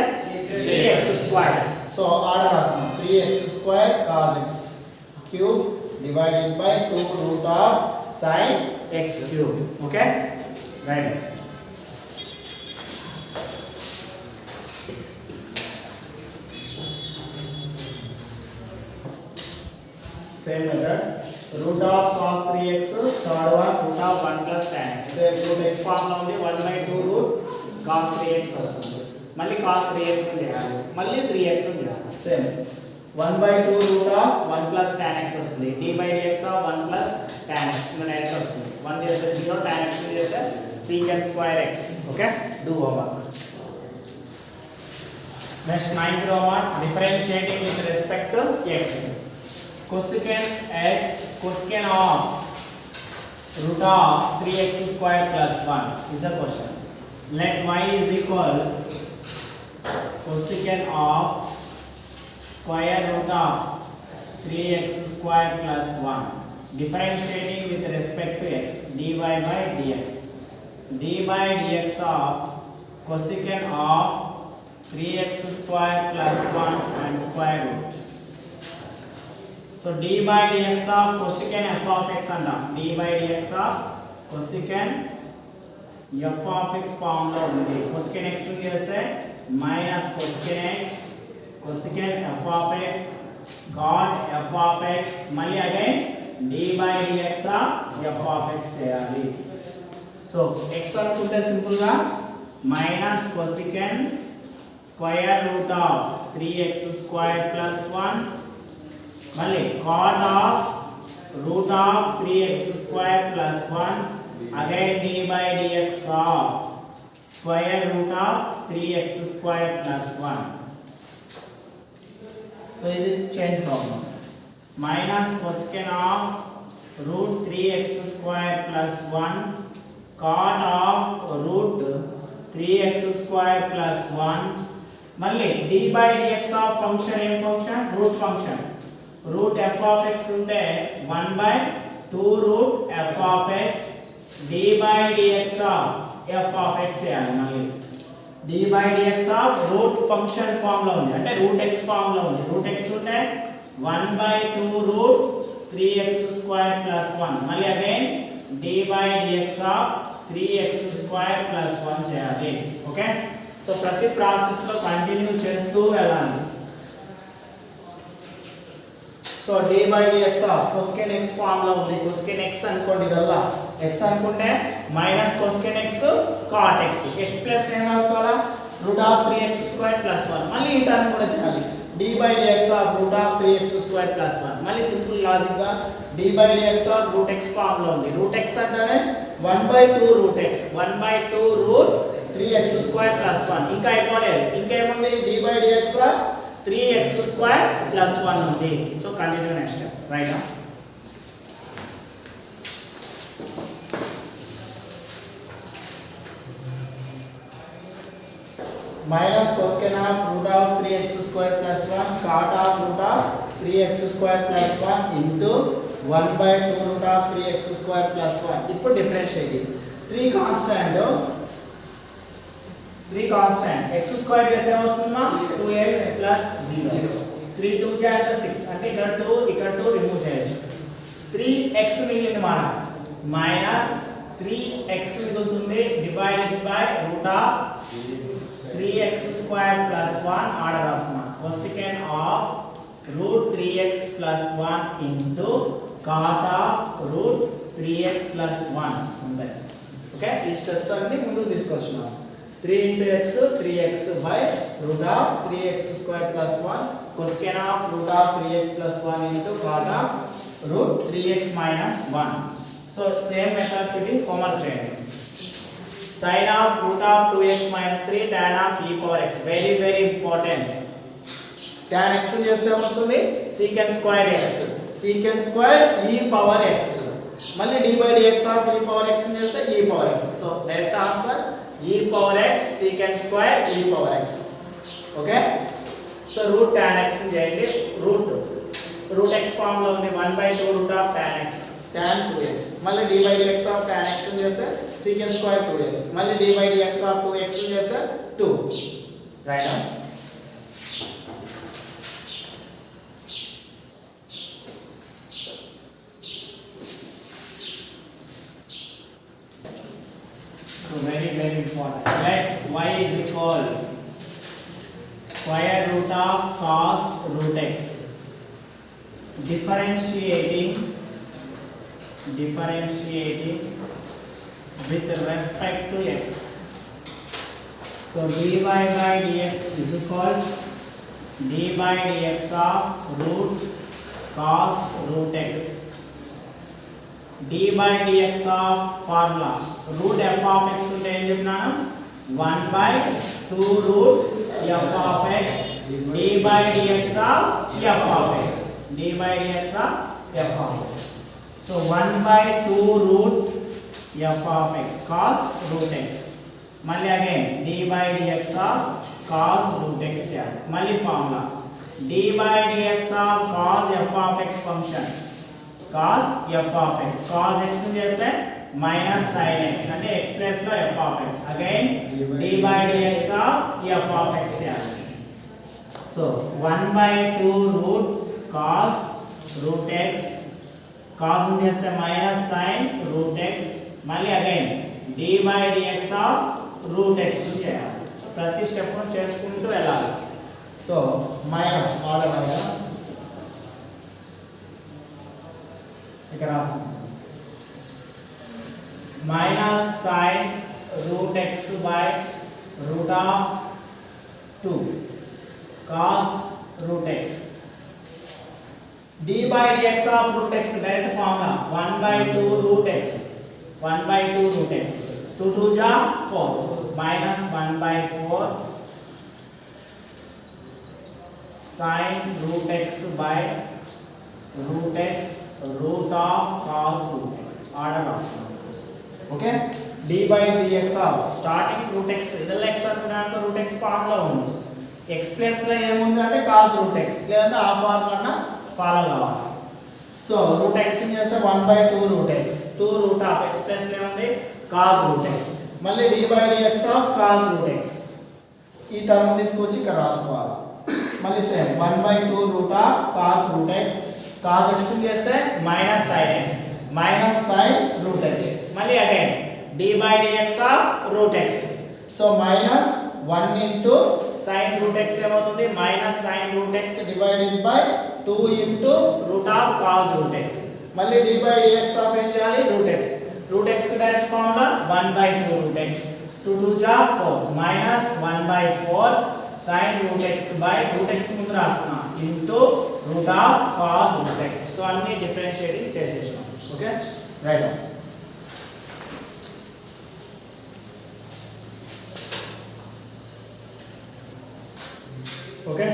3x square. So order రాస్తాం 3x square cos x cube divided by 2 root of sin x cube. Okay, right. Same method. root of cos 3x third one root of 1 plus tan x. Same root x form లో ఉంది 1 by 2 root cos 3x వస్తుంది. మళ్ళీ cos 3x చేయాలి, మళ్ళీ 3x చేయాలి. Same 1 by 2 root of 1 plus tan x వస్తుంది. d by dx of 1 plus tan x direct వస్తుంది. 1 చేస్తే 0 tan x చేస్తే secant square x. Okay, do homework. Next 9th homework, differentiating with respect to x. cosecant of root of 3x square plus 1 is a question. Let y is equal cosecant of square root of 3x square plus 1 differentiating with respect to x dy by dx. d by dx of cosecant of 3x square plus 1 and square root. So d by dx of cosecant f of x అంటాం. d by dx of cosecant f of x form లో ఉంది. cosecant x చేస్తే minus cosecant x cosecant f of x cot f of x మళ్ళీ again d by dx of f of x చేయాలి. So x అనుకుంటే simple గా minus cosecant square root of 3x square plus 1 మళ్ళీ cot of root of 3x square plus 1 again d by dx of square root of 3x square plus 1. So this is change problem. Minus cosecant of root 3x square plus 1 cot of root 3x square plus 1 మళ్ళీ d by dx of function ఏం function root function root f of x ఉంటే 1/2 root f of x dy dx of f of x చేయాలి. మళ్ళీ dy dx of root function form లో ఉంది, అంటే route x form లో ఉంది. Root x ఉంటే 1/2 రూట్ 3x స్క్వేర్ ప్లస్ 1. మళ్ళీ again dy dx of 3x square plus 1 చేయాలి. ఓకే, సో ప్రతి ప్రాసెస్ లో కంటిన్యూ చేస్తూ వెళ్ళాలి. So dy dx of cosecant x form లో ఉంది. cosecant x అనుకోండి, ఇదల్లా x అనుకుంటే minus cosecant x cot x. x plus ఏం రాసుకోవాలా, root of 3x square plus 1. మళ్ళీ ఈ టర్మ్ కూడా చేయాలి. dy dx of root of 3x square plus 1. మళ్ళీ సింపుల్ లాజిక్ గా dy dx of root x form లో ఉంది. రూట్ x అంటేనే 1/2 root x, 1/2 root 3x square plus 1. ఇంకా అయిపోలేదు, ఇంకేముంది, dy dx of 3x square plus 1 ఉంది. So continue next step. Right, minus cosecant of root of 3x square plus 1 cot of root of 3x square plus 1 into 1/2 root of 3x square plus 1. ఇప్పుడు differentiate 3 constant x square చేస్తే వస్తుందా 2x plus 0. 3 2 చేస్తే 6, అంటే ఇక్కడ 2 ఇక్కడ 2 remove చేయొచ్చు. 3x మిగిలింది మన మైనస్ 3x మిగులుతుంది divided by root of 3x square plus 1 order రాస్తున్నా. cosecant of root 3x plus 1 into cot of root 3x plus 1 ఉంది. ఓకే, ఈ స్టెప్స్ అన్ని ముందుకు తీసుకొచ్చున్నాం. 3 into x 3x by root of 3x square plus 1 cosecant of root of 3x plus 1 into cot of root 3x minus 1. So same methods ఇది common చేయండి. sin of root of 2x minus 3 tan of e power x. very very important. tan x చేస్తే వస్తుంది secant square x, secant square e power x. మళ్ళీ dy dx of e power x చేస్తే e power x. So direct answer e power x secant square e power x. Okay, so root tan x చేయండి. Route x form లో ఉంది 1/2 root of tan x tan 2x. మళ్ళీ dy dx of tan x చేస్తే secant square 2x. మళ్ళీ dy dx of 2x చేస్తే 2. Right, so very very important. Let y is equal square root of cos root x. differentiating with respect to x. So dy by dx is equal dy dx of root cos root x. dy dx of formula root f of x ఉంటే ఏం చెప్పినాను 1/2 root f of x dy dx of f of x. dy dx of f of x. So 1/2 root f of x cos root x. మళ్ళీ again dy dx of cos root x చేయాలి. మళ్ళీ formula dy dx of cos f of x function cos f of x. cos x చేస్తే minus sin x, అంటే x plus లో f of x. Again dy dx of f of x చేయాలి. So 1/2 root cos root x, cos చేస్తే minus sin root x. మళ్ళీ again dy dx of root x చేయాలి. ప్రతి step చేసుకుంటూ వెళ్ళాలి. So minus order కదా ఇక్కడ రాస్తాం minus sin root x by root of 2 cos root x. dy dx of root x direct formula 1/2 root x 1/2 root x. 2 2 ja 4 minus 1/4 sin root x by root x root of cos root x. order of okay. dy dx of starting root x idella x అనుకున్నాక root x formula ఉంది. x plus లో ఏముంది అంటే cos root x, లేదంటే ఆ formula follow కావాలి. So root x చేస్తే 1/2 root x 2 root of x plus ఏముంది cos రూట్ x మళ్ళీ d/dx of cos root x ఈ టర్మ్ తీసుకొచ్చి ఇక్కడ రాసుకోవాలి. మళ్ళీ same 1/2 root of cos root x cos x చేస్తే minus sin x minus sin root x మళ్ళీ again d/dx of root x so minus 1 into sin root x ఏమవుతుంది minus sin root x divided by 2 into root of cos root x మళ్ళీ d/dx of ఏం చేయాలి root x direct formula 1/2 root x 2 2 జా 4 minus 1/4 sin root x by root x ముందు రాస్తున్నా into root of cos root x so అన్ని differentiating చేసేసాం. Okay right okay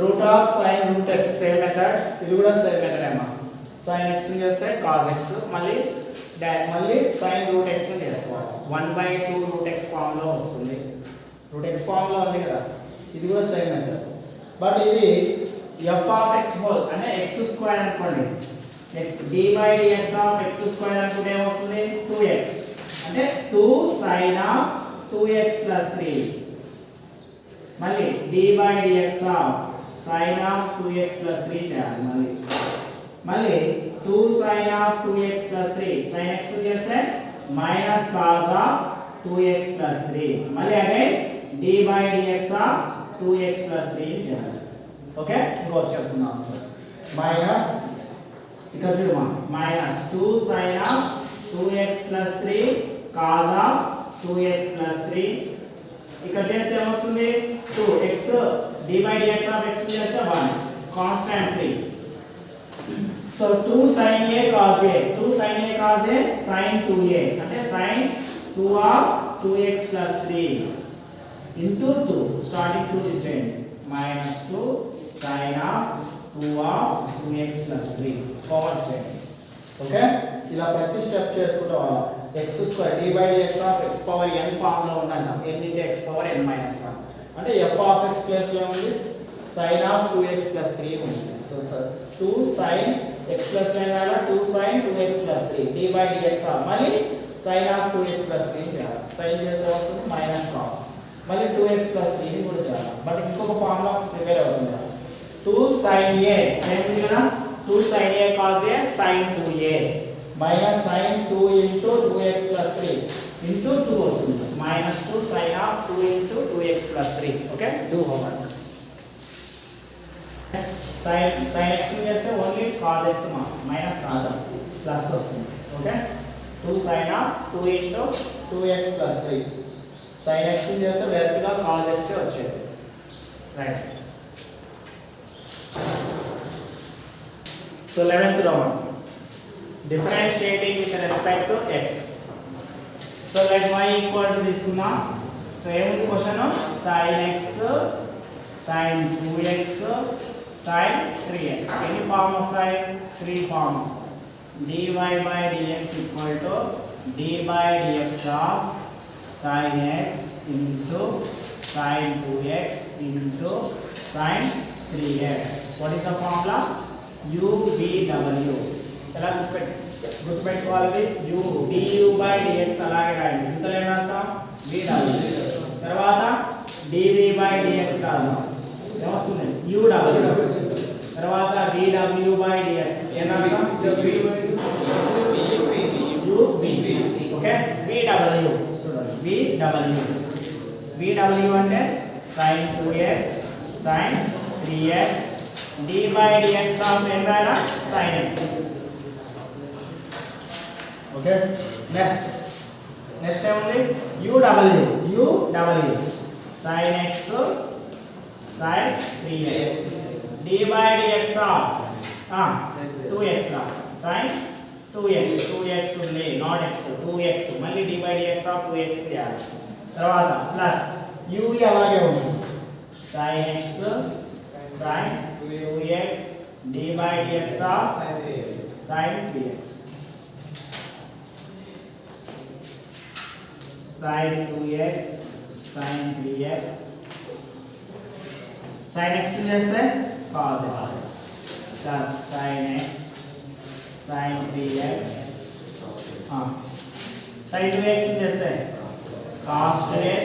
root of sin root x same method ఇది కూడా same method అమ్మా sin x చేస్తే cos x మళ్ళీ sin root x చేసుకోవాలి 1/2 రూట్ x ఫామ్ లో వస్తుంది రూట్ x ఫామ్ లో ఉంది కదా ఇది కూడా సేమ్ మెథడ్ బట్ ఇది f ఆఫ్ x హోల్ అంటే x స్క్వేర్ అనుకోండి x d/dx of x square అనుకుంటే ఏమొస్తుంది 2x అంటే 2 sin ఆఫ్ 2x 3 మళ్ళీ d/dx of sin of 2x 3 చేయాలి మళ్ళీ 2 sin of 2x 3 sin x చేస్తే మైనస్ cos ఆఫ్ 2x 3 మళ్ళీ అగైన్ d/dx ఆఫ్ 2x 3 చేయాలి. ఓకే ఇంకో వచ్చేస్తుంది ఆన్సర్ మైనస్ ఇక్కడ చూడమా minus 2 sin of 2x 3 cos of 2x 3 ఇక్కడ చేస్తే ఏమొస్తుంది 2x d/dx ఆఫ్ x చేస్తే 1 constant 3 so 2 sin a cos a 2 sin a cos a sin 2a అంటే sin 2 of 2x 3 into 2 starting 2 ఇచ్చేయండి minus 2 sin of 2 of 2x 3 common చేయండి. Okay ఇలా ప్రతి step చేసుకుంటూ పోవాలి. x square d/dx of x power n form లో ఉండండి n into x power n minus 1 అంటే f ఆఫ్ x ప్లస్ ఏముంది sin ఆఫ్ 2x 3 ఉంది. సో 2 sin x ప్లస్ ఏనాలా 2 sin 2x 3 d/dx ఆఫ్ మళ్ళీ sin ఆఫ్ 2x 3 చేయాలి sin చేస్తే వస్తుంది మైనస్ cos మళ్ళీ 2x 3 ని కూడా చేయాలి బట్ ఇంకొక ఫార్ములా ప్రిపేర్ అవుతుంది 2 sin a సేమ్ ఉంది కదా 2 sin a cos a sin 2a minus sin 2 into 2x 3 into 2 వస్తుంది minus 2 sin of 2 into 2x 3 okay do homework sin x చేస్తే ఓన్లీ cos x మైనస్ కాదు plus వస్తుంది. Okay 2 sin of 2 into 2x 3 sin x చేస్తే direct గా cos x వచ్చేది right. So 11th Roman differentiating with respect to x. So let y equal to తీసుకుందాం. So ఏముంది question sin x sin 2x sin 3x ఎన్ని form వస్తాయి 3 forms dy by dx equal to d by dx of sin x into sin 2x into sin 3x. What is the formula? u v w ఎలా గుర్తుపెట్టుకోవాలి u du by dx అలాగే రాయండి ఇంతలో ఏం రాస్తాం v w తర్వాత dv by dx రాద్దాం ఏమొస్తుంది u w తర్వాత dw by dx ఏం రాస్తాం u v ఓకే vw చూడండి vw అంటే sin 2x sin 3x d by dx of ఏం రాయాలా sin x. ఓకే నెక్స్ట్ ఏముంది uw sin x sin 3x d by dx of 2x sin 2x ఉంది not x 2x మళ్ళీ d by dx of 2x చేయాలి తర్వాత plus u అలాగే ఉంది sin x sin 2x d by dx of sin 3x sin 2x sin 3x sin x చేస్తే cos x plus sin x sin 3x sin 2x చేస్తే cos 2x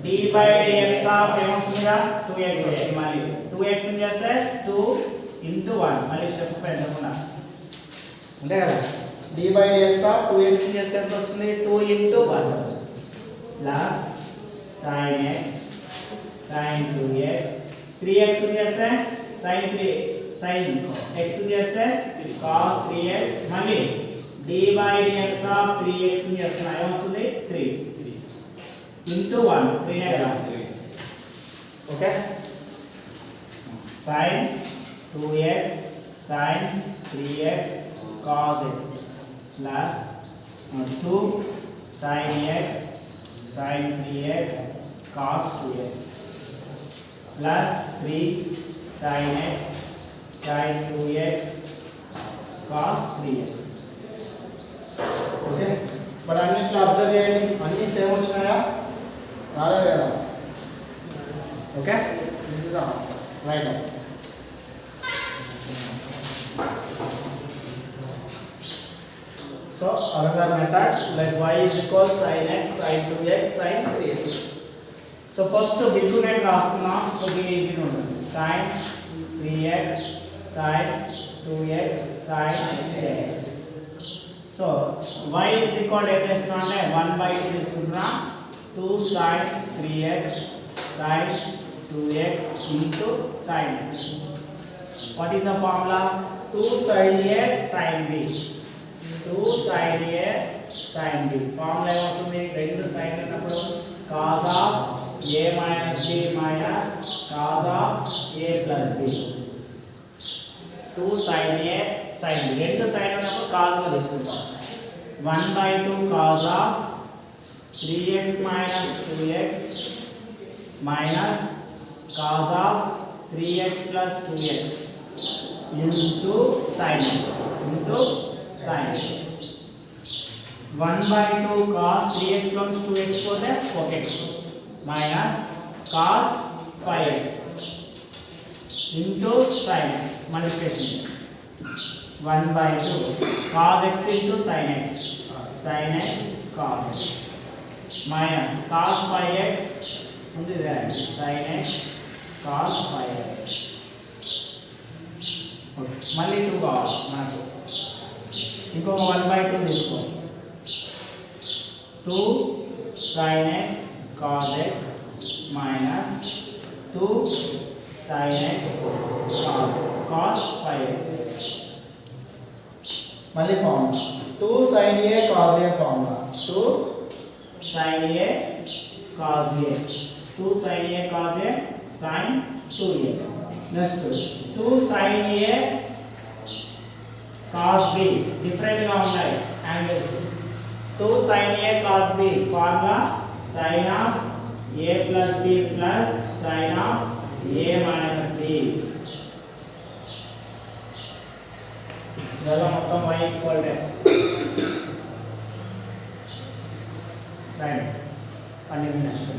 d by dx of ఏమొస్తుందిగా 2x మళ్ళీ 2x చేస్తే 2 into 1 మళ్ళీ steps పెద్దకుండా అంతే కదా d by dx of 2x చేస్తే ఎంత వస్తుంది 2 into 1 plus sin x sin 2x 3x చేస్తే sin 3 sin x చేస్తే cos 3x మళ్ళీ d by dx of 3x చేస్తున్నా ఏమొస్తుంది 3 into 1 3 నే కదా okay sin 2x sin 3x cos x plus 2 sin x sin 3x cos 2x plus 3 sin x sin 2x cos 3x okay but అన్నిట్లో observe చేయండి అన్నీ same వచ్చినాయా రాలేదు కదా okay this is answer right so another method like y is equal sin x sin 2x sin 3x so first big net రాసుకున్నాం so ఇది ఈజీగా ఉంటుంది sin 3x sin 2x sin 3x so y is equal to ఎట్లా అంటే 1/2 తీసుకుంటున్నా 2 sin 3x sin 2x into sin x what is the formula 2 sin a sin b 2 sin a sin b formula ఏమవుతుంది రెండు sin ఉన్నప్పుడు cos of a minus b minus cos of a plus b 2 sin a sin b రెండు sin ఉన్నప్పుడు cos గా తీసుకుంటాం 1/2 cos of 3x minus 2x minus cos of 3x plus 2x into sin x into sin x 1/2 cos 3x plus 2x పోతే 4x minus cos 5x into sin x multiplication 1/2 cos x into sin x cos x minus cos 5x ఉంది there sin x cos 5x okay మళ్ళీ 2 కావాలి మనకు ఇంకొక 1/2 తీసుకో 2 sin x cos x minus 2 sin x cos 5x మళ్ళీ formula 2 sin a cos a formula 2 sin a cos a 2 sin a cos a sin 2a next 2 sin a cos b different గా ఉన్నాయి angles 2 sin a cos b formula sin of a plus b plus sin of a minus b ఇదలా మొత్తం y equal to right అన్ని next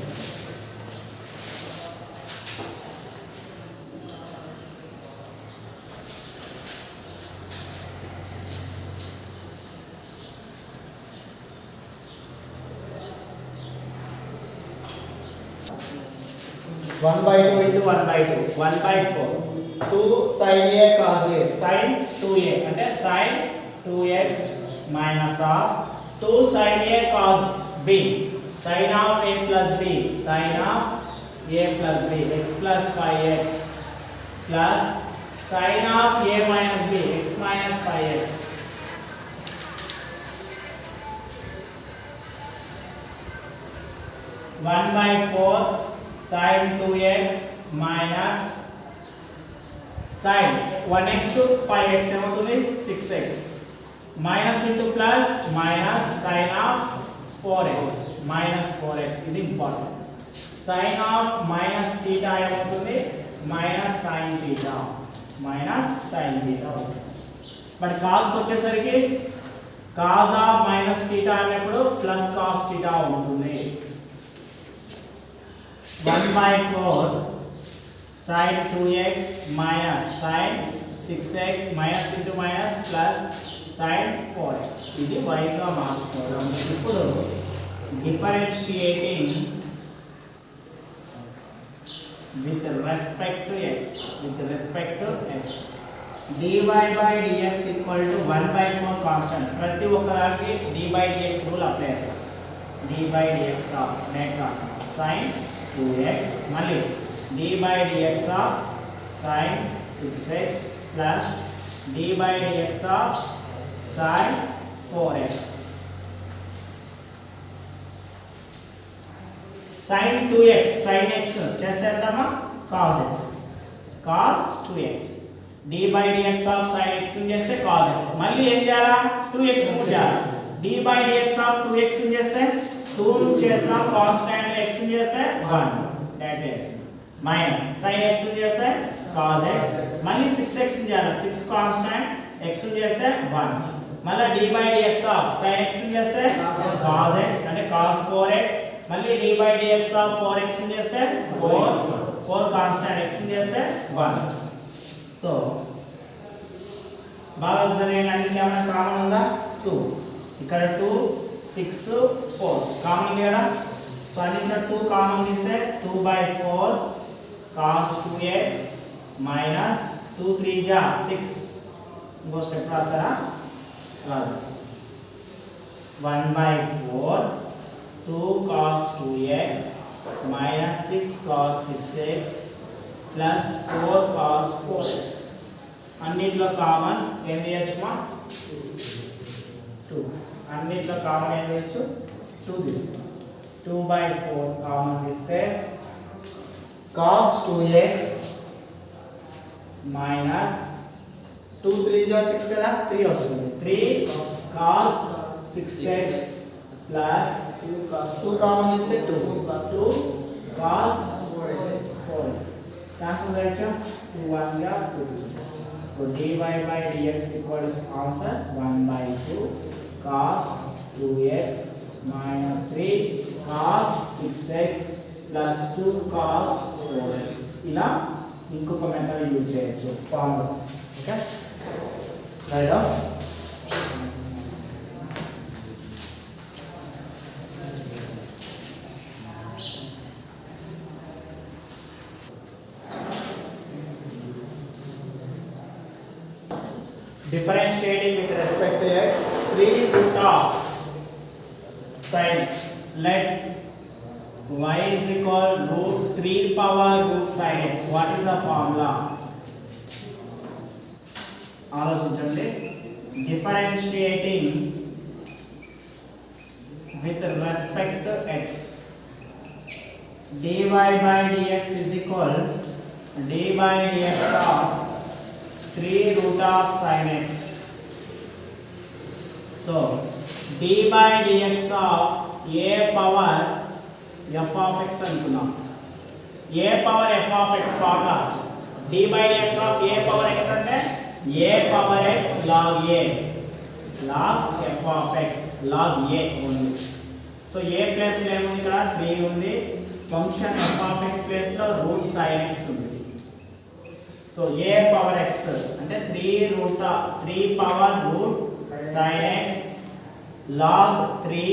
1/2 into 1/2 1/4 2 sin a cos a sin 2a అంటే sin 2x minus of 2 sin a cos b sin of a plus b sin of a plus b x plus 5x plus sin of a minus b x minus 5x one by 4 sin 2x minus sin 1x to 5x ఏమవుతుంది 6x minus into plus minus sin of 4x minus 4x ఇది important sin of minus theta ఏమవుతుంది minus sin theta మరి cos వచ్చేసరికి cos of minus theta అనేప్పుడు plus cos theta ఉంటుంది 1/4 sin 2x minus sin 6x minus into minus plus sin 4x. ఇది y గా మార్చుకోవడం. ఇప్పుడు differentiating with respect to x, dy by dx equal to 1/4 constant. ప్రతి ఒక్కదానికి d by dx rule apply చేస్తాం. d by dx of net sin 2x మళ్ళీ d by dx of sin 6x plus d by dx of sin 4x. sin 2x sin x చేస్తే ఎంతమ్మా cos x cos 2x d by dx of sin x చేస్తే cos x మళ్ళీ ఏం చేయాలా 2x ను చేయాలి d by dx of 2x చేస్తే 2 ను చేస్తాం కాన్స్టాంట్ x చేస్తే 1 that is minus sin x చేస్తే cos x మళ్ళీ 6x చేయాలి 6 కాన్స్టాంట్ x చేస్తే 1 మళ్ళీ d by dx of sin x చేస్తే cos x అంటే cos 4x మళ్ళీ d by dx of 4x చేస్తే 4 కాన్స్టాంట్ x చేస్తే 1. సో బాగా అర్థమైంది. అన్నిటికీ ఏమైనా కామన్ ఉందా 2 ఇక్కడ 2 6 4 కామన్ ఉంది కదా. సో అన్నిట్లో 2 కామన్ తీస్తే 2/4 cos 2x minus 2 3 जा 6 ఇంకో స్టెప్ రాస్తారా రాదు 1/4 2 cos 2x minus 6 cos 6x plus 4 cos 4x. అన్నిట్లో కామన్ ఏం తీయొచ్చుమా 2. అన్నిట్లో కామన్ ఏం తీయొచ్చు 2 తీసుకో 2/4 కామన్ తీస్తే cos 2x minus 2 3 जा 6 కదా 3 వస్తుంది 3 cos 6x plus 2 కామన్ తీస్తే 2 cos 4x క్యాన్సిల్ చేయొచ్చు 2 1 గా 2. So dy by dx equal to answer 1/2 cos 2x minus 3 cos 6x plus 2 cos 4x. ఇలా ఇంకొక మెథడ్ యూజ్ చేయొచ్చు formulas. Okay right of differentiating with respect to x 3 root of sin x. Let y is equal root 3 power root sin x. What is the formula? ఆలోచించండి. differentiating with respect to x dy by dx is equal d by dx of 3 root of sin x. So d by dx of a power f of x అనుకున్నాం. a power f of x formula d by dx of a power x అంటే a power x log a log f of x log a ఉంది. So a place లో ఏముంది ఇక్కడ 3 ఉంది. Function f of x place లో root sin x ఉంది. So a power x అంటే 3 power root sin x log 3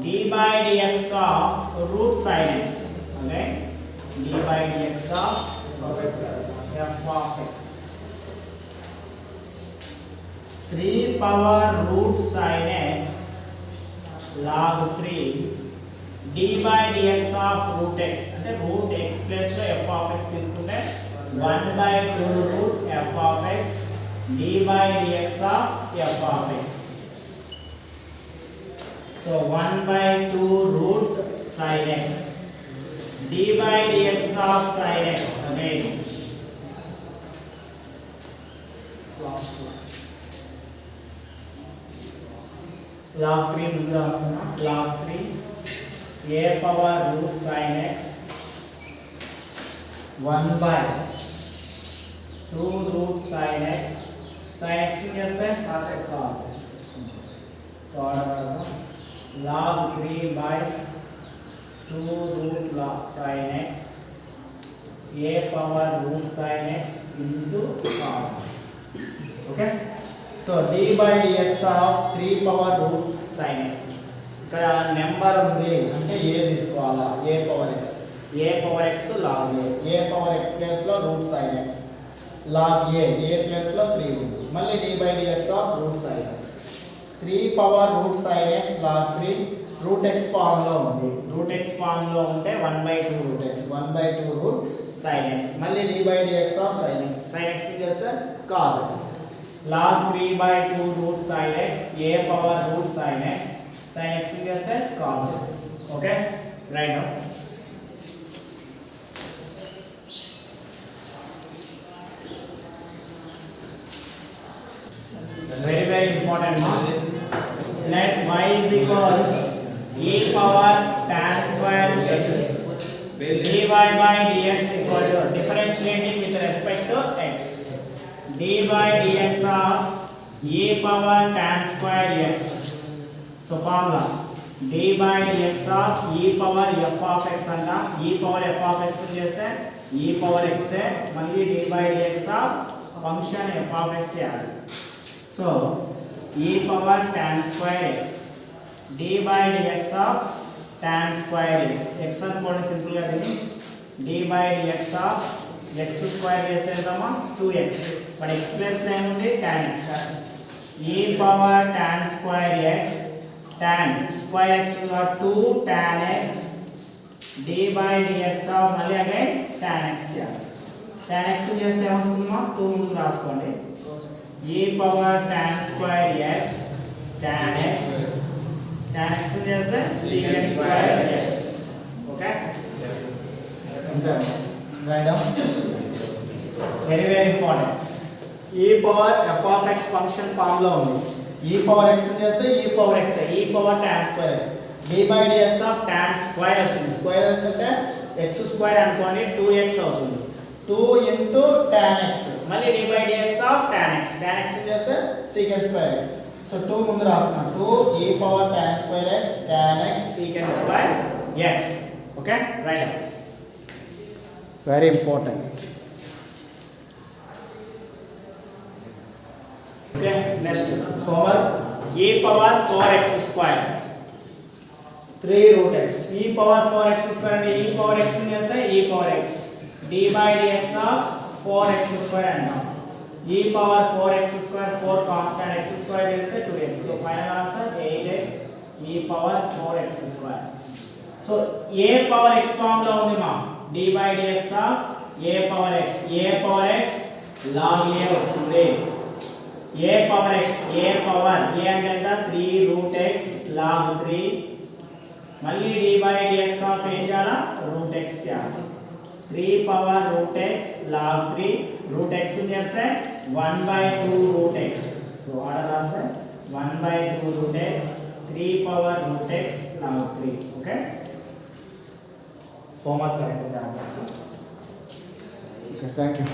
d by dx of root sin x. Okay, d by dx of f of x 3 power root sin x log 3 d by dx of root x అంటే root x place లో f of x తీసుకుంటే 1/2 root f of x d by dx of f of x. So 1/2 root sin x d by dx of sin x again log 3 ముందు రాస్తున్నా log 3 a power root sin x 1/2 root sin x చేస్తే cos x so log 3/2 root log sin x a power root sin x into cos. Okay so d by dx of 3 power root sin x ఇక్కడ number ఉంది అంటే a తీసుకోవాలా a power x log a power x place లో root sin x log a place లో 3 ఉంది మళ్ళీ d by dx of root sin x 3 power root sin x log 3 root x form లో ఉంది root x form లో ఉంటే 1/2 root x 1/2 root sin x మళ్ళీ d by dx of sin x చేస్తే cos x log 3/2 root sin x a power root sin x చేస్తే cos x okay right now very important mark let y is equal e power tan square x dy by dx equal to differentiating with respect to x dy dx of e power tan square x so formula dy by dx of e power f of x anta e power f of x cheste e power x malli dy by dx of function f of x yaadi so e power tan square x d by dx of tan square x x అనుకోండి simple గా దీన్ని d by dx of x square చేసేద్దామా 2x but x plus లో ఏముంది tan x e power tan square x tan square x is 2 tan x d by dx of మళ్ళీ again tan x tan x చేస్తే ఏమొస్తుందమ్మా 2 ముందు రాసుకోండి e power tan square x tan x చేస్తే secant square x okay అంతే write down very important e power f of x function form లో ఉంది e power x చేస్తే e power x e power tan square x d by dx of tan square వచ్చింది square అంటే x square అనుకోండి 2x అవుతుంది 2 into tan x మళ్ళీ d by dx of tan x చేస్తే secant square x so 2 ముందు రాస్తున్నా 2 e power tan square x tan x secant square x okay right very important okay next homework e power 4x square 3 root x e power 4x square అంటే e power x ని చేస్తే e power x d by dx of 4x square అంటాం e power 4x square 4 constant x square చేస్తే 2x so final answer 8x e power 4x square so a power x form లో ఉంది మా d by dx of a power x log a వస్తుంది a power x a power a అంటే ఎంత 3 root x log 3 మళ్ళీ d by dx of ఏం చేయాలా root x చేయాలి 3 power root x log 3 root x చేస్తే 1/2 root x సో ఆర్డర్ రాస్తే 1/2 root x 3 power root x log 3 okay homework correct గా రాసి ఓకే థాంక్యూ